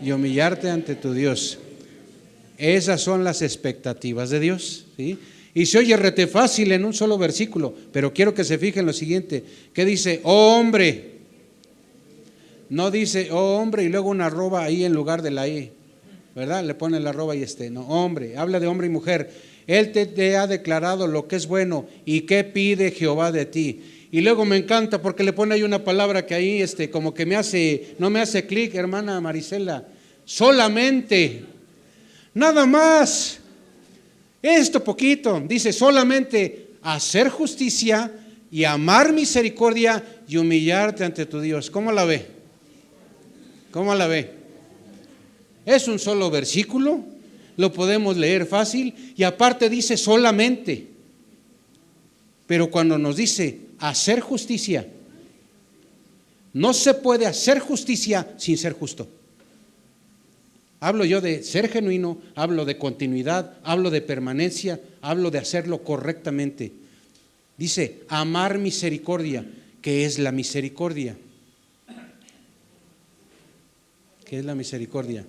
y humillarte ante tu Dios. Esas son las expectativas de Dios, ¿sí? Y se oye rete fácil en un solo versículo, pero quiero que se fijen en lo siguiente. ¿Qué dice? Oh hombre. No dice oh hombre y luego una arroba ahí en lugar de la I, ¿verdad? Le pone la arroba y no, hombre, habla de hombre y mujer. Él te ha declarado lo que es bueno y qué pide Jehová de ti. Y luego me encanta porque le pone ahí una palabra que ahí como que no me hace clic, hermana Marisela. Solamente. Nada más, esto poquito, dice solamente hacer justicia y amar misericordia y humillarte ante tu Dios. ¿Cómo la ve? ¿Cómo la ve? Es un solo versículo, lo podemos leer fácil y aparte dice solamente. Pero cuando nos dice hacer justicia, no se puede hacer justicia sin ser justo. Hablo yo de ser genuino, hablo de continuidad, hablo de permanencia, hablo de hacerlo correctamente. Dice, amar misericordia. ¿Qué es la misericordia? ¿Qué es la misericordia?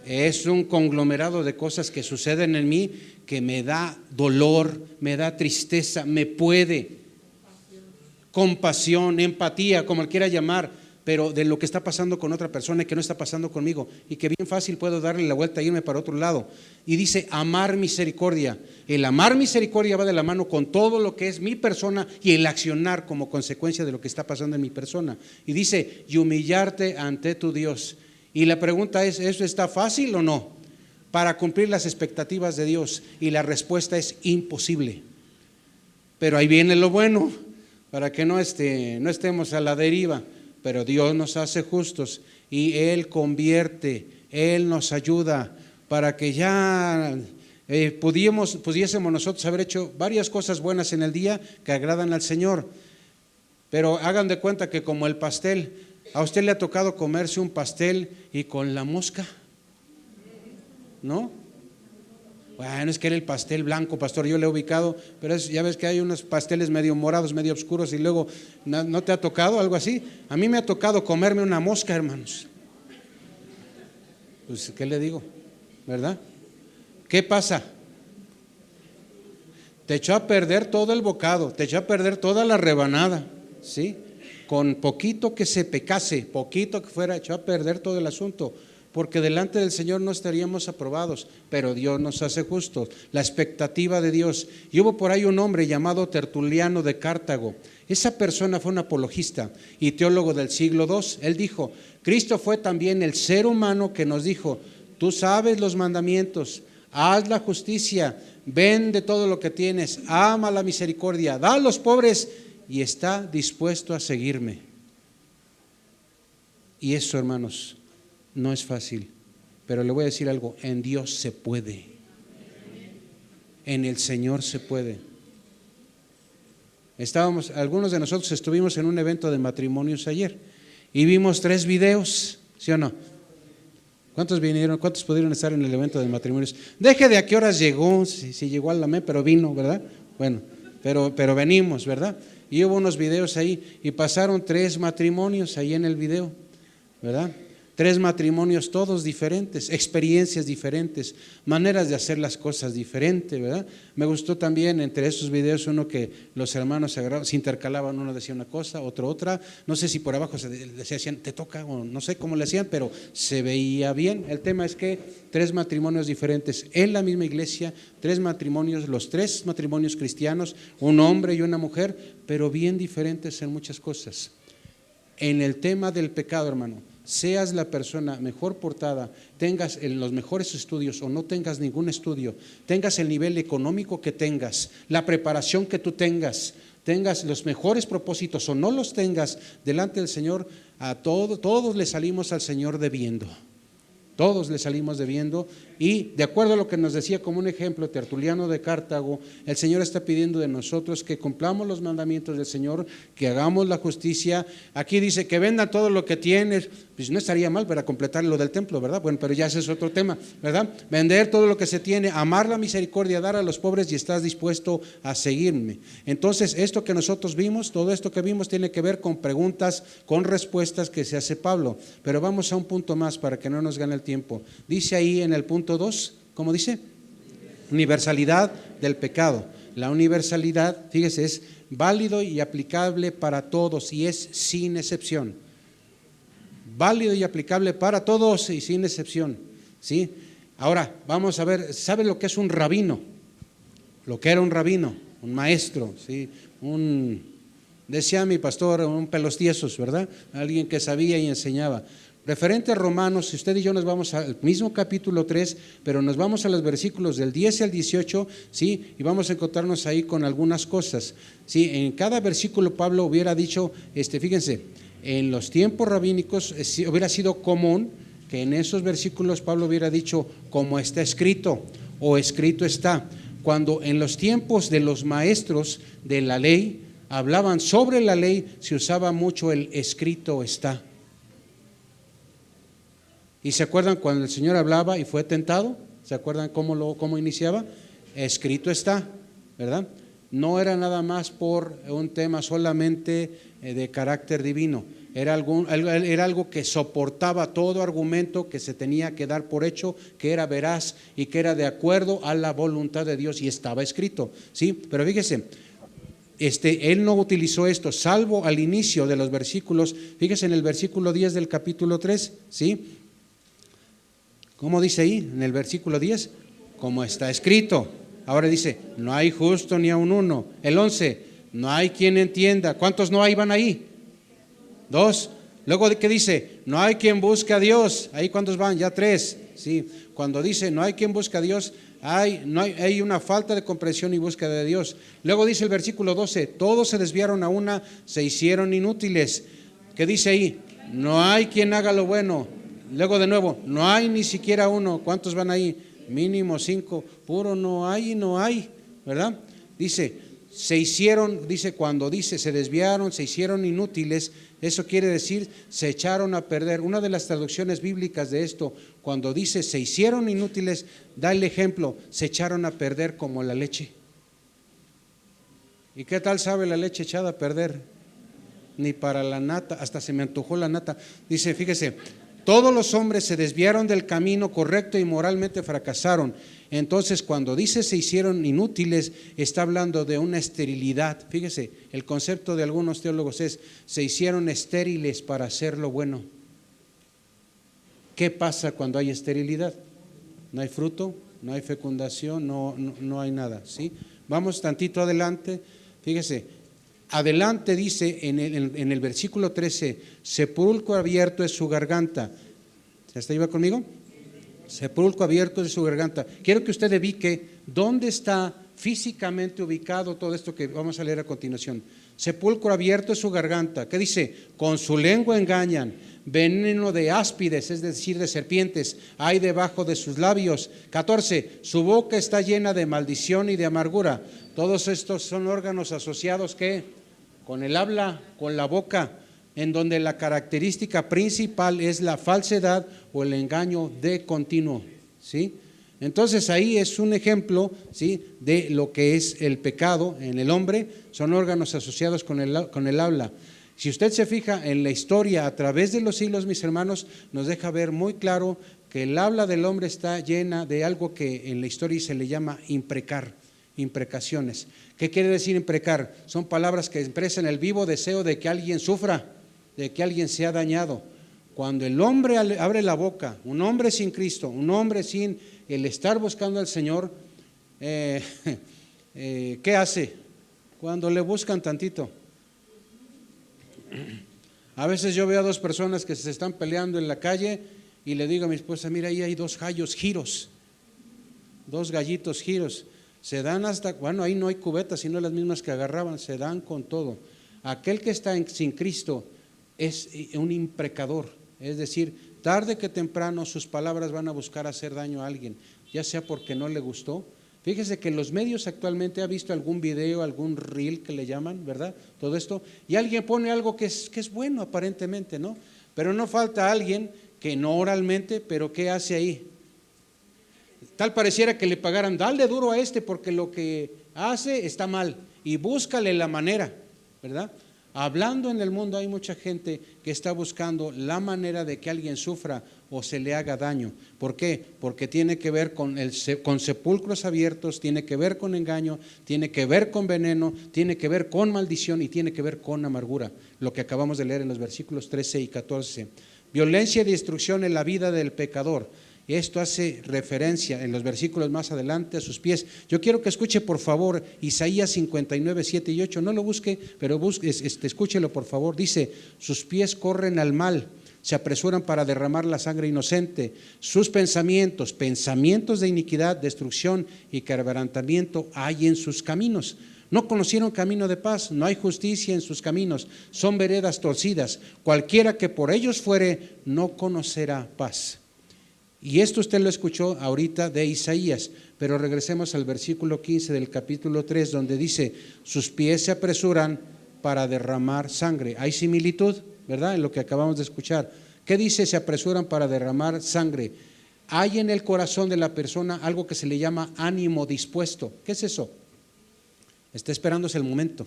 Es un conglomerado de cosas que suceden en mí que me da dolor, me da tristeza, me puede, compasión, empatía, como le quiera llamar, pero de lo que está pasando con otra persona y que no está pasando conmigo, y que bien fácil puedo darle la vuelta e irme para otro lado. Y dice amar misericordia. El amar misericordia va de la mano con todo lo que es mi persona y el accionar como consecuencia de lo que está pasando en mi persona. Y dice, y humillarte ante tu Dios. Y la pregunta es, ¿eso está fácil o no? Para cumplir las expectativas de Dios. Y la respuesta es imposible. Pero ahí viene lo bueno, para que no estemos a la deriva. Pero Dios nos hace justos y Él convierte, Él nos ayuda para que ya pudiésemos nosotros haber hecho varias cosas buenas en el día que agradan al Señor. Pero hagan de cuenta que como el pastel, ¿a usted le ha tocado comerse un pastel y con la mosca? ¿No? Bueno, es que era el pastel blanco, pastor, yo le he ubicado, pero ya ves que hay unos pasteles medio morados, medio oscuros y luego, ¿no te ha tocado algo así? A mí me ha tocado comerme una mosca, hermanos. Pues, ¿qué le digo? ¿Verdad? ¿Qué pasa? Te echó a perder todo el bocado, te echó a perder toda la rebanada, ¿sí? Con poquito que se pecase, poquito que fuera, echó a perder todo el asunto. Porque delante del Señor no estaríamos aprobados, pero Dios nos hace justos, la expectativa de Dios. Y hubo por ahí un hombre llamado Tertuliano de Cartago. Esa persona fue un apologista y teólogo del siglo II. Él dijo, Cristo fue también el ser humano que nos dijo, tú sabes los mandamientos, haz la justicia, vende todo lo que tienes, ama la misericordia, da a los pobres y está dispuesto a seguirme. Y eso, hermanos, no es fácil, pero le voy a decir algo, en Dios se puede, en el Señor se puede. Algunos de nosotros estuvimos en un evento de matrimonios ayer y vimos 3 videos, ¿sí o no? ¿Cuántos vinieron? ¿Cuántos pudieron estar en el evento de matrimonios? Deje de a qué horas llegó, si llegó al Lamé, pero vino, ¿verdad? Bueno, pero venimos, ¿verdad? Y hubo unos videos ahí y pasaron 3 matrimonios ahí en el video, ¿verdad? 3 matrimonios todos diferentes, experiencias diferentes, maneras de hacer las cosas diferentes, ¿verdad? Me gustó también entre esos videos uno que los hermanos se intercalaban, uno decía una cosa, otro otra, no sé si por abajo se decían te toca o no sé cómo le hacían, pero se veía bien. El tema es que 3 matrimonios diferentes en la misma iglesia, 3 matrimonios, los 3 matrimonios cristianos, un hombre y una mujer, pero bien diferentes en muchas cosas. En el tema del pecado, hermano, seas la persona mejor portada, tengas los mejores estudios o no tengas ningún estudio, tengas el nivel económico que tengas, la preparación que tú tengas los mejores propósitos o no los tengas, delante del Señor, todos le salimos al Señor debiendo. Todos le salimos debiendo y de acuerdo a lo que nos decía como un ejemplo Tertuliano de Cartago, el Señor está pidiendo de nosotros que cumplamos los mandamientos del Señor, que hagamos la justicia. Aquí dice que venda todo lo que tienes, pues no estaría mal para completar lo del templo, ¿verdad? Bueno, pero ya ese es otro tema, ¿verdad? Vender todo lo que se tiene, amar la misericordia, dar a los pobres y estás dispuesto a seguirme. Entonces, esto que nosotros vimos, todo esto que vimos tiene que ver con preguntas, con respuestas que se hace Pablo, pero vamos a un punto más para que no nos gane el tiempo. Dice ahí en el punto 2, ¿cómo dice? Universalidad del pecado. La universalidad, fíjese, es válido y aplicable para todos y es sin excepción. Válido y aplicable para todos y sin excepción, ¿sí? Ahora, vamos a ver, ¿sabe lo que es un rabino? Lo que era un rabino, un maestro, ¿sí? Decía mi pastor, un pelos tiesos, ¿verdad? Alguien que sabía y enseñaba. Referente a Romanos, usted y yo nos vamos al mismo capítulo 3, pero nos vamos a los versículos del 10 al 18, ¿sí? Y vamos a encontrarnos ahí con algunas cosas, ¿sí? En cada versículo Pablo hubiera dicho, fíjense, en los tiempos rabínicos hubiera sido común que en esos versículos Pablo hubiera dicho, como está escrito, o escrito está. Cuando en los tiempos de los maestros de la ley, hablaban sobre la ley, se usaba mucho el escrito está. ¿Y se acuerdan cuando el Señor hablaba y fue tentado? ¿Se acuerdan cómo iniciaba? Escrito está, ¿verdad? No era nada más por un tema solamente de carácter divino. era algo que soportaba todo argumento que se tenía que dar por hecho, que era veraz y que era de acuerdo a la voluntad de Dios y estaba escrito, ¿sí? Pero fíjese, él no utilizó esto, salvo al inicio de los versículos. Fíjese en el versículo 10 del capítulo 3, ¿sí? ¿Cómo dice ahí en el versículo 10? Como está escrito. Ahora dice, no hay justo ni aun uno. El 11, no hay quien entienda. ¿Cuántos no hay van ahí? 2. Luego, ¿qué dice? No hay quien busque a Dios. ¿Ahí cuántos van? Ya 3. Sí. Cuando dice no hay quien busque a Dios, hay una falta de comprensión y búsqueda de Dios. Luego dice el versículo 12, todos se desviaron a una, se hicieron inútiles. ¿Qué dice ahí? No hay quien haga lo bueno. Luego de nuevo, no hay ni siquiera uno. ¿Cuántos van ahí? Mínimo 5. Puro no hay y no hay, ¿verdad? Dice, se hicieron, dice cuando dice se desviaron, se hicieron inútiles, eso quiere decir se echaron a perder. Una de las traducciones bíblicas de esto, cuando dice se hicieron inútiles, da el ejemplo, se echaron a perder como la leche. ¿Y qué tal sabe la leche echada a perder? Ni para la nata, hasta se me antojó la nata. Dice, fíjese, todos los hombres se desviaron del camino correcto y moralmente fracasaron. Entonces, cuando dice se hicieron inútiles, está hablando de una esterilidad. Fíjese, el concepto de algunos teólogos es, se hicieron estériles para hacer lo bueno. ¿Qué pasa cuando hay esterilidad? No hay fruto, no hay fecundación, no hay nada, ¿sí? Vamos tantito adelante, fíjese, adelante dice en el versículo 13, sepulcro abierto es su garganta. ¿Hasta ahí va conmigo? Sepulcro abierto es su garganta. Quiero que usted ubique dónde está físicamente ubicado todo esto que vamos a leer a continuación. Sepulcro abierto es su garganta. ¿Qué dice? Con su lengua engañan, veneno de áspides, es decir, de serpientes, hay debajo de sus labios. 14, su boca está llena de maldición y de amargura. Todos estos son órganos asociados, ¿qué? Con el habla, con la boca, en donde la característica principal es la falsedad o el engaño de continuo, ¿sí? Entonces ahí es un ejemplo, ¿sí?, de lo que es el pecado en el hombre. Son órganos asociados con el habla. Si usted se fija en la historia a través de los siglos, mis hermanos, nos deja ver muy claro que el habla del hombre está llena de algo que en la historia se le llama imprecar, imprecaciones. ¿Qué quiere decir imprecar? Son palabras que expresan el vivo deseo de que alguien sufra, de que alguien sea dañado. Cuando el hombre abre la boca, un hombre sin Cristo, un hombre sin el estar buscando al Señor, ¿qué hace? Cuando le buscan tantito. A veces yo veo a dos personas que se están peleando en la calle y le digo a mi esposa, mira, ahí hay dos gallos giros, dos gallitos giros. Se dan hasta, bueno, ahí no hay cubetas, sino las mismas que agarraban, se dan con todo. Aquel que está sin Cristo es un imprecador, es decir, tarde que temprano sus palabras van a buscar hacer daño a alguien, ya sea porque no le gustó. Fíjese que en los medios actualmente ha visto algún video, algún reel que le llaman, ¿verdad? Todo esto, y alguien pone algo que es bueno aparentemente, ¿no? Pero no falta alguien que no oralmente, pero ¿qué hace ahí? Tal pareciera que le pagaran, dale duro a este porque lo que hace está mal y búscale la manera, ¿verdad? Hablando en el mundo hay mucha gente que está buscando la manera de que alguien sufra o se le haga daño. ¿Por qué? Porque tiene que ver con sepulcros abiertos, tiene que ver con engaño, tiene que ver con veneno, tiene que ver con maldición y tiene que ver con amargura. Lo que acabamos de leer en los versículos 13 y 14. Violencia y destrucción en la vida del pecador. Esto hace referencia en los versículos más adelante a sus pies. Yo quiero que escuche por favor Isaías 59, 7 y 8. No lo busque, pero escúchelo por favor. Dice, sus pies corren al mal, se apresuran para derramar la sangre inocente. Sus pensamientos de iniquidad, destrucción y quebrantamiento hay en sus caminos. No conocieron camino de paz, no hay justicia en sus caminos, son veredas torcidas. Cualquiera que por ellos fuere, no conocerá paz. Y esto usted lo escuchó ahorita de Isaías, pero regresemos al versículo 15 del capítulo 3, donde dice, sus pies se apresuran para derramar sangre. Hay similitud, ¿verdad?, en lo que acabamos de escuchar. ¿Qué dice? Se apresuran para derramar sangre. Hay en el corazón de la persona algo que se le llama ánimo dispuesto. ¿Qué es eso? Está esperándose el momento.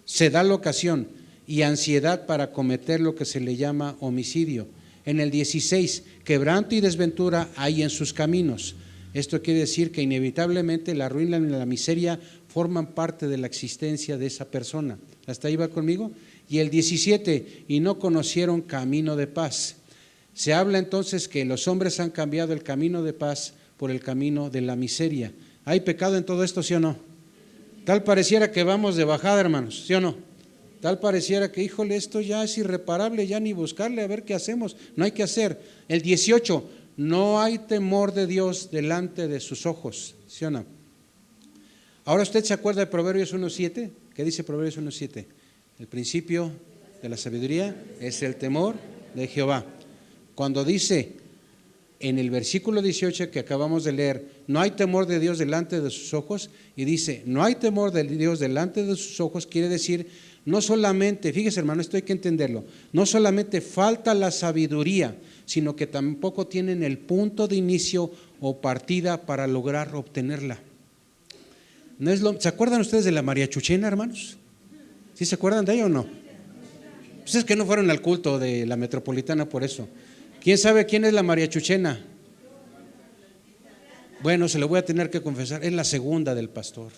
Se da la ocasión. y ansiedad para cometer lo que se le llama homicidio. En el 16, quebranto y desventura hay en sus caminos. Esto quiere decir que inevitablemente la ruina y la miseria forman parte de la existencia de esa persona. ¿Hasta ahí va conmigo? Y el 17, y no conocieron camino de paz. Se habla entonces que los hombres han cambiado el camino de paz por el camino de la miseria. ¿Hay pecado en todo esto, sí o no? Tal pareciera que vamos de bajada, hermanos, ¿sí o no? Tal pareciera que, híjole, esto ya es irreparable, ya ni buscarle a ver qué hacemos. No hay que hacer. El 18, no hay temor de Dios delante de sus ojos, ¿sí o no? Ahora usted se acuerda de Proverbios 1:7. ¿Qué dice Proverbios 1:7? El principio de la sabiduría es el temor de Jehová. Cuando dice en el versículo 18 que acabamos de leer, no hay temor de Dios delante de sus ojos, y dice, no hay temor de Dios delante de sus ojos, quiere decir, no solamente, fíjese hermano, esto hay que entenderlo, no solamente falta la sabiduría, sino que tampoco tienen el punto de inicio o partida para lograr obtenerla. ¿No es ¿Se acuerdan ustedes de la María Chuchena, hermanos? ¿Sí se acuerdan de ella o no? Pues es que no fueron al culto de la Metropolitana por eso. ¿Quién sabe quién es la María Chuchena? Bueno, se lo voy a tener que confesar, es la segunda del pastor.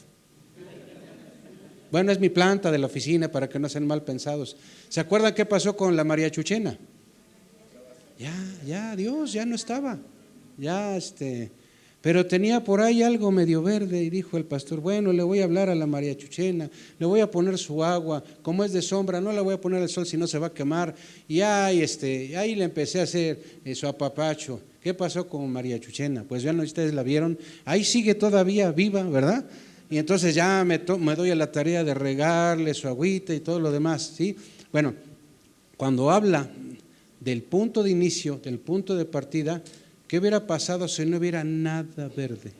Bueno, es mi planta de la oficina para que no sean mal pensados. ¿Se acuerdan qué pasó con la María Chuchena? Ya, Dios, ya no estaba. Pero tenía por ahí algo medio verde y dijo el pastor, bueno, le voy a hablar a la María Chuchena, le voy a poner su agua, como es de sombra, no la voy a poner al sol si no se va a quemar. Y ahí le empecé a hacer su apapacho. ¿Qué pasó con María Chuchena? Pues ya no, ustedes la vieron, ahí sigue todavía viva, ¿verdad? Y entonces ya me doy a la tarea de regarle su agüita y todo lo demás, ¿sí? Bueno, cuando habla del punto de inicio, del punto de partida, ¿qué hubiera pasado si no hubiera nada verde?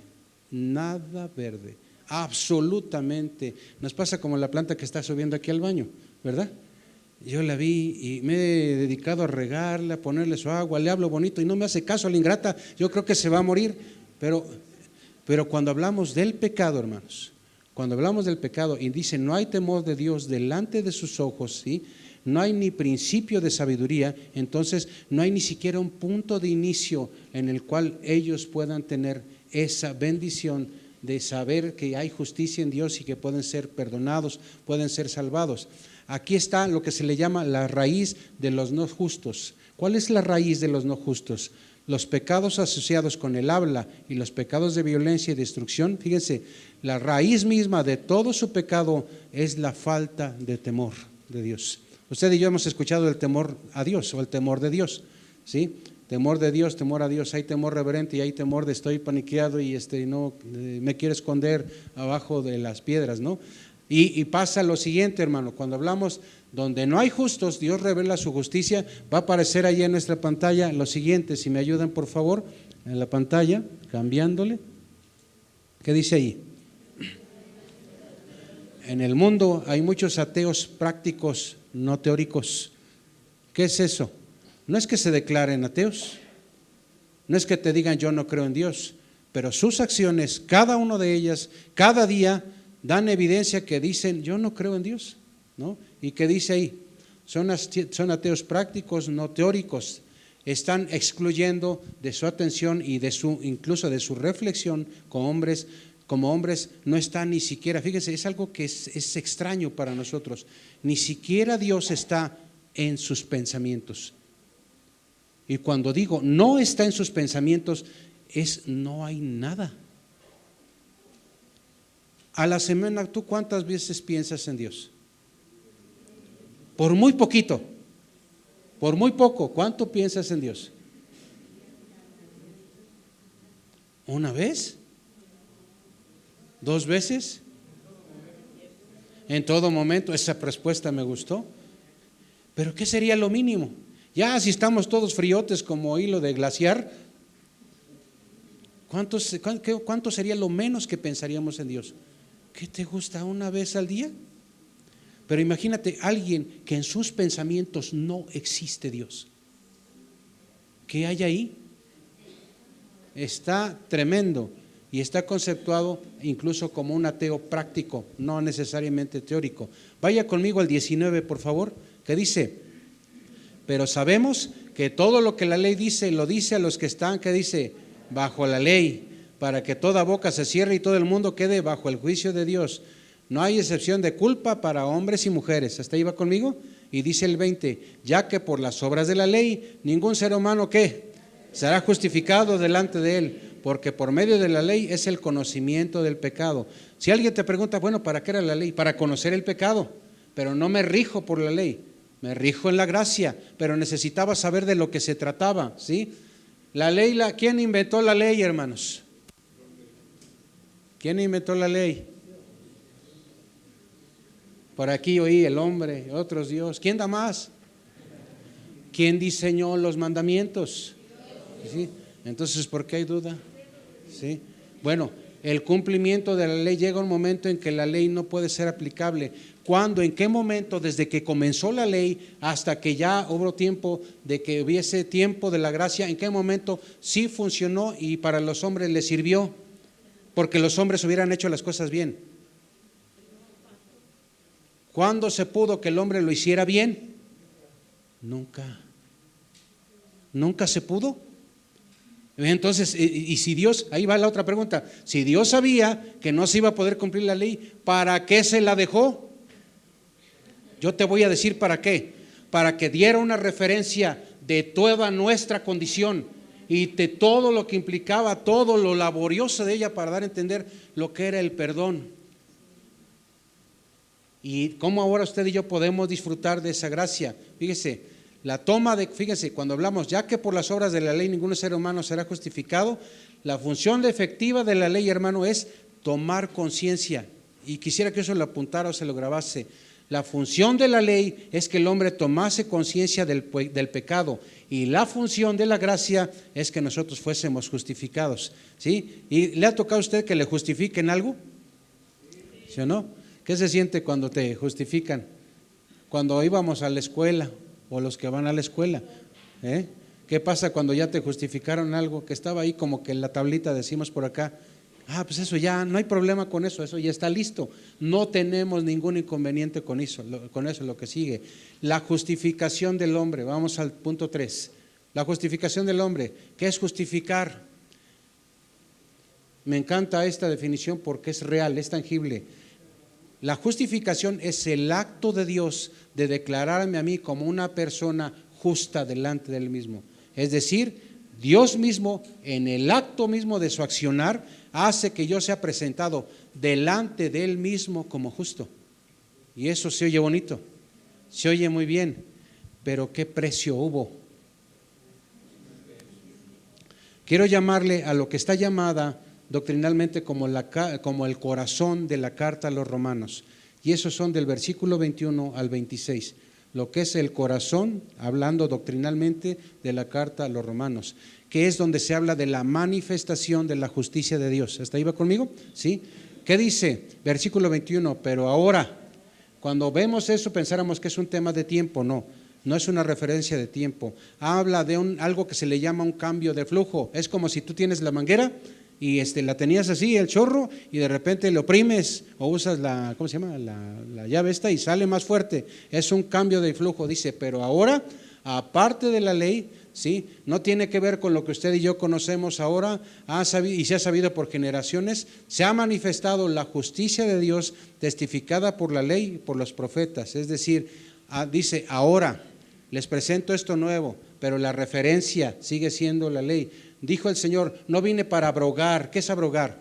Nada verde, absolutamente. Nos pasa como la planta que está subiendo aquí al baño, ¿verdad? Yo la vi y me he dedicado a regarla, a ponerle su agua, le hablo bonito y no me hace caso a la ingrata, yo creo que se va a morir. Pero cuando hablamos del pecado, hermanos, cuando hablamos del pecado y dice no hay temor de Dios delante de sus ojos, ¿sí? No hay ni principio de sabiduría, entonces no hay ni siquiera un punto de inicio en el cual ellos puedan tener esa bendición de saber que hay justicia en Dios y que pueden ser perdonados, pueden ser salvados. Aquí está lo que se le llama la raíz de los no justos. ¿Cuál es la raíz de los no justos? Los pecados asociados con el habla y los pecados de violencia y destrucción. Fíjense, la raíz misma de todo su pecado es la falta de temor de Dios. Usted y yo hemos escuchado el temor a Dios o el temor de Dios, ¿sí? Temor de Dios, temor a Dios. Hay temor reverente y hay temor de estoy paniqueado y no me quiero esconder abajo de las piedras, ¿no? Y pasa lo siguiente, hermano, cuando hablamos donde no hay justos, Dios revela su justicia. Va a aparecer ahí en nuestra pantalla lo siguiente, si me ayudan por favor, en la pantalla, cambiándole. ¿Qué dice ahí? En el mundo hay muchos ateos prácticos, no teóricos. ¿Qué es eso? No es que se declaren ateos, no es que te digan yo no creo en Dios, pero sus acciones, cada una de ellas, cada día, dan evidencia que dicen yo no creo en Dios, ¿no? ¿Y qué dice ahí? Son ateos prácticos, no teóricos. Están excluyendo de su atención y incluso de su reflexión como hombres, no está ni siquiera, fíjense, es algo que es extraño para nosotros, ni siquiera Dios está en sus pensamientos. Y cuando digo no está en sus pensamientos, no hay nada. A la semana, ¿tú cuántas veces piensas en Dios? Por muy poquito, por muy poco, ¿cuánto piensas en Dios? ¿Una vez? ¿2 veces? En todo momento. Esa respuesta me gustó. Pero ¿qué sería lo mínimo? Ya si estamos todos friotes como hilo de glaciar, ¿cuánto sería lo menos que pensaríamos en Dios? ¿Qué te gusta? ¿1 vez al día? Pero imagínate alguien que en sus pensamientos no existe Dios. ¿Qué hay ahí? Está tremendo. y está conceptuado incluso como un ateo práctico, no necesariamente teórico. Vaya conmigo al 19, por favor, que dice: pero sabemos que todo lo que la ley dice, lo dice a los que están, ¿qué dice? Bajo la ley, para que toda boca se cierre y todo el mundo quede bajo el juicio de Dios. No hay excepción de culpa para hombres y mujeres. ¿Hasta ahí va conmigo? Y dice el 20, ya que por las obras de la ley ningún ser humano ¿qué? Será justificado delante de él, porque por medio de la ley es el conocimiento del pecado. Si alguien te pregunta, bueno, ¿para qué era la ley? Para conocer el pecado, pero no me rijo por la ley, me rijo en la gracia, pero necesitaba saber de lo que se trataba, ¿sí? La ley, ¿quién inventó la ley, hermanos? ¿Quién inventó la ley? Por aquí oí el hombre, otros Dios. ¿Quién da más? ¿Quién diseñó los mandamientos? ¿Sí? Entonces, ¿por qué hay duda? ¿Sí? Bueno, el cumplimiento de la ley llega un momento en que la ley no puede ser aplicable. ¿Cuándo? ¿En qué momento? Desde que comenzó la ley hasta que ya hubo tiempo de que hubiese tiempo de la gracia, ¿en qué momento sí funcionó y para los hombres les sirvió? Porque los hombres hubieran hecho las cosas bien. ¿Cuándo se pudo que el hombre lo hiciera bien? Nunca. Nunca se pudo. Entonces, y si Dios, ahí va la otra pregunta, si Dios sabía que no se iba a poder cumplir la ley, ¿para qué se la dejó? Yo te voy a decir para qué. Para que diera una referencia de toda nuestra condición y de todo lo que implicaba, todo lo laborioso de ella para dar a entender lo que era el perdón. Y cómo ahora usted y yo podemos disfrutar de esa gracia. Fíjese, fíjese, cuando hablamos, ya que por las obras de la ley ningún ser humano será justificado, la función efectiva de la ley, hermano, es tomar conciencia. Y quisiera que eso lo apuntara o se lo grabase. La función de la ley es que el hombre tomase conciencia del pecado, y la función de la gracia es que nosotros fuésemos justificados, ¿sí? ¿Y le ha tocado a usted que le justifiquen algo? ¿Sí o no? ¿Qué se siente cuando te justifican? Cuando íbamos a la escuela, o los que van a la escuela, ¿qué pasa cuando ya te justificaron algo que estaba ahí como que en la tablita decimos por acá? Pues eso ya, no hay problema con eso, eso ya está listo. No tenemos ningún inconveniente con eso, lo que sigue. La justificación del hombre, vamos al punto 3. La justificación del hombre, ¿qué es justificar? Me encanta esta definición porque es real, es tangible. La justificación es el acto de Dios de declararme a mí como una persona justa delante de Él mismo. Es decir, Dios mismo en el acto mismo de su accionar hace que yo sea presentado delante de Él mismo como justo. Y eso se oye bonito, se oye muy bien, pero ¿qué precio hubo? Quiero llamarle a lo que está llamada doctrinalmente como el corazón de la carta a los romanos, y esos son del versículo 21 al 26, lo que es el corazón, hablando doctrinalmente de la carta a los romanos, que es donde se habla de la manifestación de la justicia de Dios. ¿Hasta ahí va conmigo? ¿Sí? ¿Qué dice? Versículo 21, pero ahora, cuando vemos eso pensáramos que es un tema de tiempo. No es una referencia de tiempo, habla de algo que se le llama un cambio de flujo. Es como si tú tienes la manguera y la tenías así, el chorro, y de repente lo oprimes o usas ¿cómo se llama? La llave esta y sale más fuerte. Es un cambio de flujo, dice, pero ahora, aparte de la ley, ¿sí? No tiene que ver con lo que usted y yo conocemos ahora, y se ha sabido por generaciones, se ha manifestado la justicia de Dios testificada por la ley y por los profetas. Es decir, dice, ahora les presento esto nuevo, pero la referencia sigue siendo la ley. Dijo el Señor, no vine para abrogar. ¿Qué es abrogar?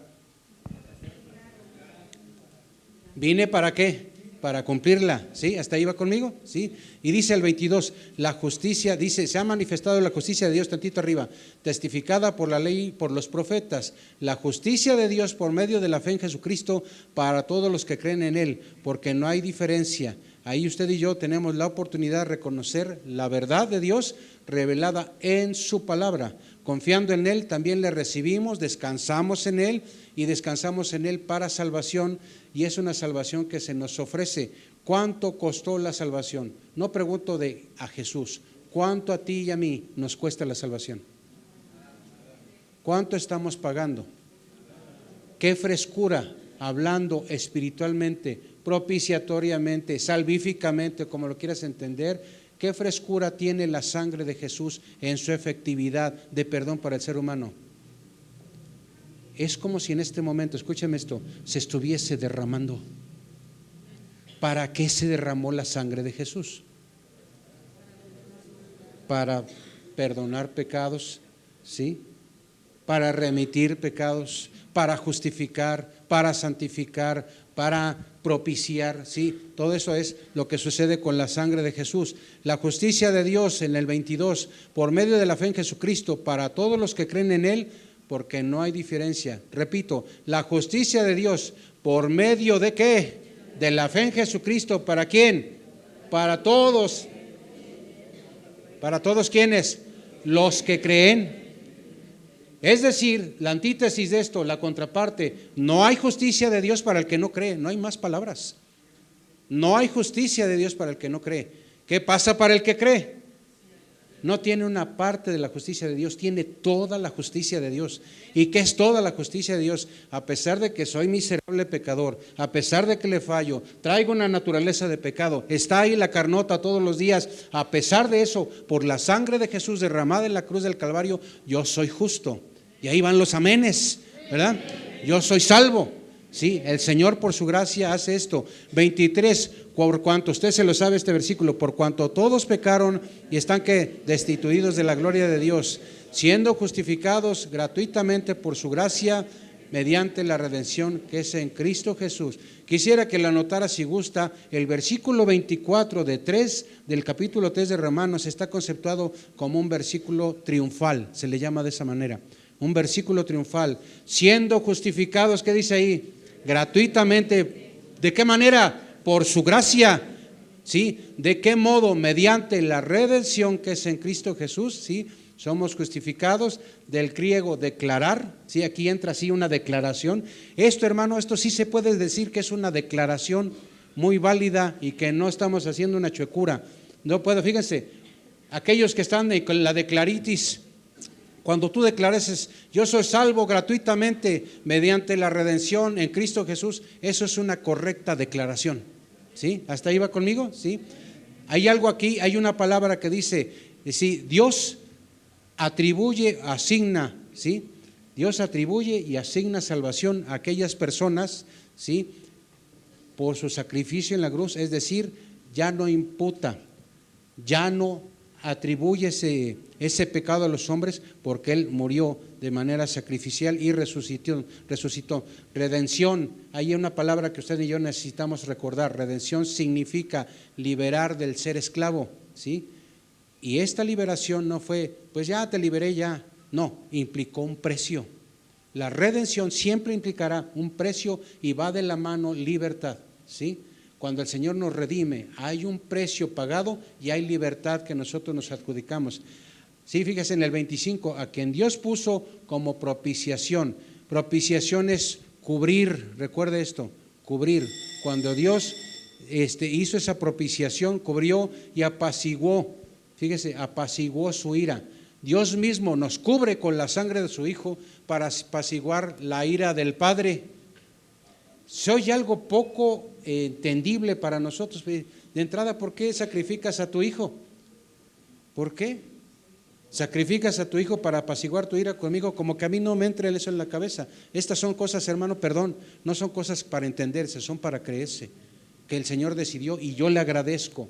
¿Vine para qué? Para cumplirla, ¿sí? ¿Hasta ahí va conmigo? ¿Sí? Y dice el 22, la justicia, dice, se ha manifestado la justicia de Dios, tantito arriba, testificada por la ley y por los profetas, la justicia de Dios por medio de la fe en Jesucristo para todos los que creen en Él, porque no hay diferencia. Ahí usted y yo tenemos la oportunidad de reconocer la verdad de Dios revelada en su palabra. Confiando en Él también le recibimos, descansamos en Él y descansamos en Él para salvación, y es una salvación que se nos ofrece. ¿Cuánto costó la salvación? No pregunto a Jesús, ¿cuánto a ti y a mí nos cuesta la salvación? ¿Cuánto estamos pagando? qué frescura, hablando espiritualmente, propiciatoriamente, salvíficamente, como lo quieras entender, qué frescura tiene la sangre de Jesús en su efectividad de perdón para el ser humano. Es como si en este momento, escúchame esto, se estuviese derramando. ¿Para qué se derramó la sangre de Jesús? Para perdonar pecados, ¿sí? Para remitir pecados, para justificar, para santificar, para propiciar, ¿sí? Todo eso es lo que sucede con la sangre de Jesús. La justicia de Dios en el 22, por medio de la fe en Jesucristo, para todos los que creen en Él, porque no hay diferencia. Repito, la justicia de Dios, ¿por medio de qué? De la fe en Jesucristo. ¿Para quién? Para todos. ¿Para todos quiénes? Los que creen. Es decir, la antítesis de esto, la contraparte, no hay justicia de Dios para el que no cree, no hay más palabras. No hay justicia de Dios para el que no cree. ¿Qué pasa para el que cree? No tiene una parte de la justicia de Dios, tiene toda la justicia de Dios. ¿Y qué es toda la justicia de Dios? A pesar de que soy miserable pecador, a pesar de que le fallo, traigo una naturaleza de pecado, está ahí la carnota todos los días, a pesar de eso, por la sangre de Jesús derramada en la cruz del Calvario, yo soy justo. Y ahí van los amenes, ¿verdad? Yo soy salvo. Sí, el Señor por su gracia hace esto. 23, por cuanto usted se lo sabe este versículo, por cuanto todos pecaron y están que destituidos de la gloria de Dios, siendo justificados gratuitamente por su gracia mediante la redención que es en Cristo Jesús. Quisiera que la anotara si gusta, el versículo 24 de 3 del capítulo 3 de Romanos está conceptuado como un versículo triunfal, se le llama de esa manera. Un versículo triunfal, siendo justificados, ¿qué dice ahí? Gratuitamente. ¿De qué manera? Por su gracia. ¿Sí? ¿De qué modo? Mediante la redención que es en Cristo Jesús. ¿Sí? Somos justificados, del griego declarar. ¿Sí? Aquí entra así una declaración. Esto, hermano, esto sí se puede decir que es una declaración muy válida y que no estamos haciendo una chuecura. No puedo, fíjense, aquellos que están con la declaritis. Cuando tú declares, yo soy salvo gratuitamente mediante la redención en Cristo Jesús, eso es una correcta declaración. ¿Sí? ¿Hasta ahí va conmigo? ¿Sí? Hay algo aquí, hay una palabra que dice, ¿sí? Dios atribuye, asigna, ¿sí? Dios atribuye y asigna salvación a aquellas personas, ¿sí? Por su sacrificio en la cruz, es decir, ya no imputa, ya no atribuye ese pecado a los hombres porque Él murió de manera sacrificial y resucitó. Redención, hay una palabra que usted y yo necesitamos recordar. Redención significa liberar del ser esclavo, ¿sí? Y esta liberación no fue, pues ya te liberé ya, no, implicó un precio. La redención siempre implicará un precio y va de la mano libertad, ¿sí? Cuando el Señor nos redime, hay un precio pagado y hay libertad que nosotros nos adjudicamos. Sí, fíjese en el 25, a quien Dios puso como propiciación. Propiciación es cubrir, recuerde esto, cubrir. Cuando Dios hizo esa propiciación, cubrió y apaciguó, fíjese, apaciguó su ira. Dios mismo nos cubre con la sangre de su Hijo para apaciguar la ira del Padre. Se oye algo poco entendible para nosotros. De entrada, ¿por qué sacrificas a tu hijo? ¿Por qué? Sacrificas a tu hijo para apaciguar tu ira conmigo, como que a mí no me entre eso en la cabeza. Estas son cosas, hermano, perdón, no son cosas para entenderse, son para creerse, que el Señor decidió y yo le agradezco.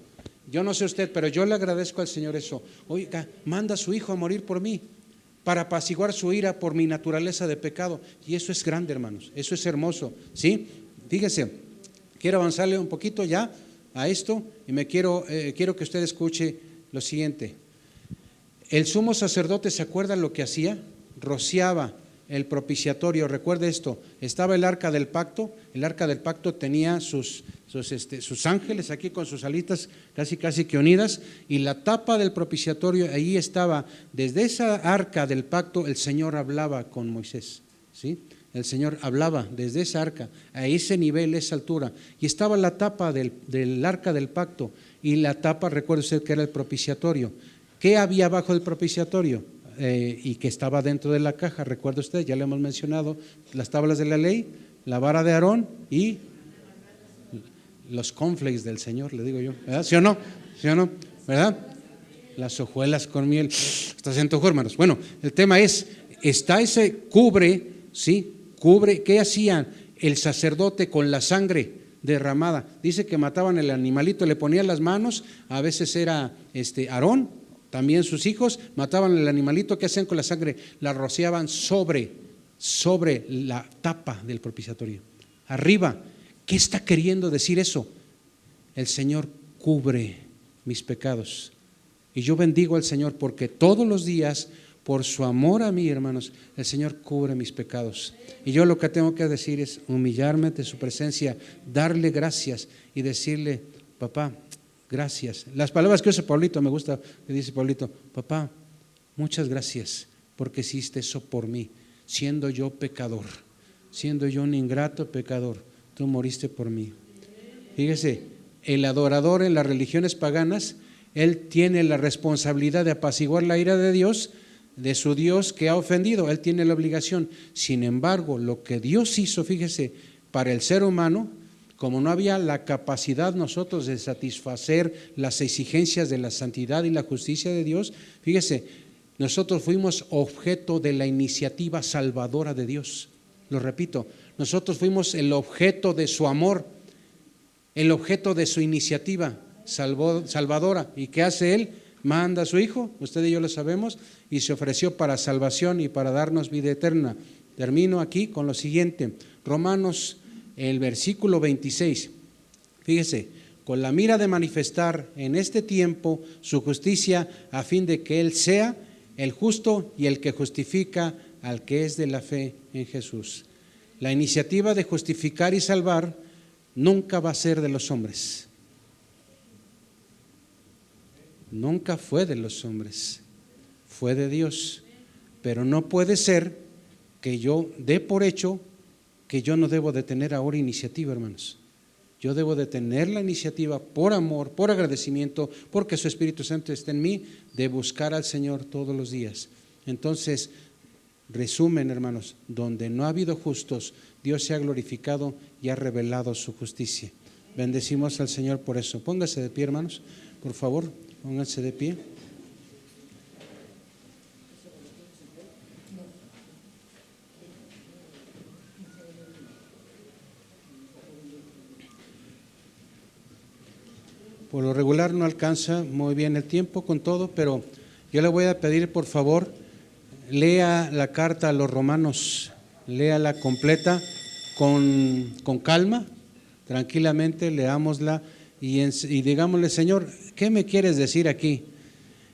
Yo no sé usted, pero yo le agradezco al Señor eso. Oiga, manda a su hijo a morir por mí, para apaciguar su ira por mi naturaleza de pecado. Y eso es grande, hermanos, eso es hermoso, ¿sí? Fíjese, quiero avanzarle un poquito ya a esto y quiero que usted escuche lo siguiente. El sumo sacerdote, ¿se acuerda lo que hacía? Rociaba el propiciatorio, recuerde esto, estaba el arca del pacto tenía sus ángeles aquí con sus alitas casi que unidas, y la tapa del propiciatorio, ahí estaba, desde esa arca del pacto el Señor hablaba con Moisés, ¿sí? El Señor hablaba desde esa arca, a ese nivel, esa altura, y estaba la tapa del arca del pacto, y la tapa, recuerde usted que era el propiciatorio. ¿Qué había abajo del propiciatorio? y que estaba dentro de la caja, recuerda usted, ya le hemos mencionado, las tablas de la ley, la vara de Aarón y los cornflakes del Señor, le digo yo, ¿verdad? ¿Sí o no? ¿Sí o no? ¿Verdad? Las hojuelas con miel. Está se antojó, hermanos. Bueno, el tema es, está ese cubre, ¿sí? Cubre, ¿qué hacían el sacerdote con la sangre derramada? Dice que mataban el animalito, le ponían las manos, a veces era Aarón, también sus hijos, mataban el animalito, ¿qué hacían con la sangre? La rociaban sobre la tapa del propiciatorio, arriba. ¿Qué está queriendo decir eso? El Señor cubre mis pecados. Y yo bendigo al Señor porque todos los días, por su amor a mí, hermanos, el Señor cubre mis pecados. Y yo lo que tengo que decir es humillarme ante su presencia, darle gracias y decirle, papá, gracias. Las palabras que usa Paulito, me gusta que dice Paulito, papá, muchas gracias porque hiciste eso por mí, siendo yo pecador, siendo yo un ingrato pecador, tú moriste por mí. Fíjese, el adorador en las religiones paganas, él tiene la responsabilidad de apaciguar la ira de Dios, de su Dios que ha ofendido, él tiene la obligación. Sin embargo, lo que Dios hizo, fíjese, para el ser humano, como no había la capacidad nosotros de satisfacer las exigencias de la santidad y la justicia de Dios, fíjese, nosotros fuimos objeto de la iniciativa salvadora de Dios. Lo repito, nosotros fuimos el objeto de su amor, el objeto de su iniciativa salvadora. ¿Y qué hace Él? Manda a su Hijo, usted y yo lo sabemos, y se ofreció para salvación y para darnos vida eterna. Termino aquí con lo siguiente, Romanos, el versículo 26, fíjese, con la mira de manifestar en este tiempo su justicia, a fin de que Él sea el justo y el que justifica al que es de la fe en Jesús. La iniciativa de justificar y salvar nunca va a ser de los hombres. Nunca fue de los hombres, fue de Dios. Pero no puede ser que yo dé por hecho que yo no debo de tener ahora iniciativa, hermanos. Yo debo de tener la iniciativa por amor, por agradecimiento, porque su Espíritu Santo está en mí, de buscar al Señor todos los días. Entonces, resumen, hermanos, donde no ha habido justos, Dios se ha glorificado y ha revelado su justicia. Bendecimos al Señor por eso. Póngase de pie, hermanos, por favor, pónganse de pie. Por lo regular no alcanza muy bien el tiempo con todo, pero yo le voy a pedir, por favor, lea la carta a los Romanos, léala completa con calma, tranquilamente, leámosla y digámosle, Señor, ¿qué me quieres decir aquí?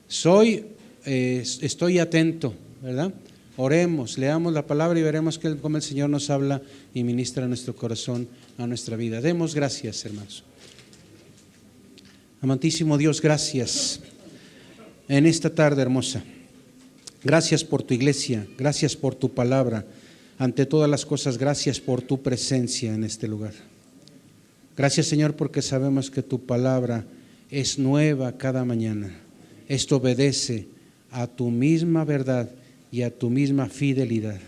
Estoy atento, ¿verdad? Oremos, leamos la palabra y veremos cómo el Señor nos habla y ministra a nuestro corazón, a nuestra vida. Demos gracias, hermanos. Amantísimo Dios, gracias en esta tarde hermosa. Gracias por tu iglesia, gracias por tu palabra. Ante todas las cosas, gracias por tu presencia en este lugar. Gracias, Señor, porque sabemos que tu palabra es nueva cada mañana. Esto obedece a tu misma verdad y a tu misma fidelidad.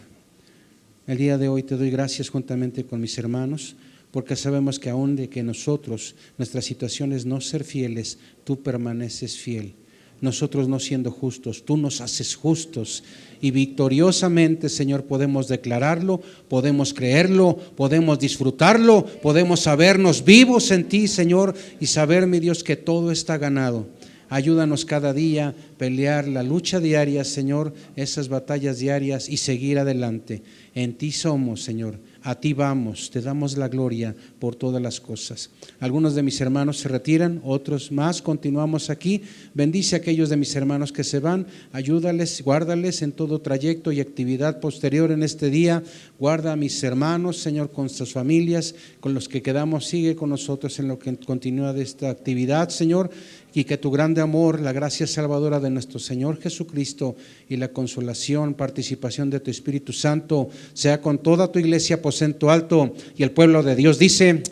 El día de hoy te doy gracias juntamente con mis hermanos, porque sabemos que aun de que nosotros, nuestras situaciones no ser fieles, tú permaneces fiel. Nosotros no siendo justos, tú nos haces justos y victoriosamente, Señor, podemos declararlo, podemos creerlo, podemos disfrutarlo, podemos sabernos vivos en ti, Señor, y saber, mi Dios, que todo está ganado. Ayúdanos cada día a pelear la lucha diaria, Señor, esas batallas diarias y seguir adelante. En ti somos, Señor. A ti vamos, te damos la gloria por todas las cosas. Algunos de mis hermanos se retiran, otros más continuamos aquí. Bendice a aquellos de mis hermanos que se van, ayúdales, guárdales en todo trayecto y actividad posterior en este día. Guarda a mis hermanos, Señor, con sus familias, con los que quedamos, sigue con nosotros en lo que continúa de esta actividad, Señor, y que tu grande amor, la gracia salvadora de nuestro Señor Jesucristo y la consolación, participación de tu Espíritu Santo sea con toda tu iglesia aposento alto, y el pueblo de Dios dice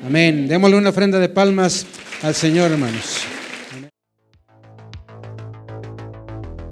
amén. Démosle una ofrenda de palmas al Señor, hermanos.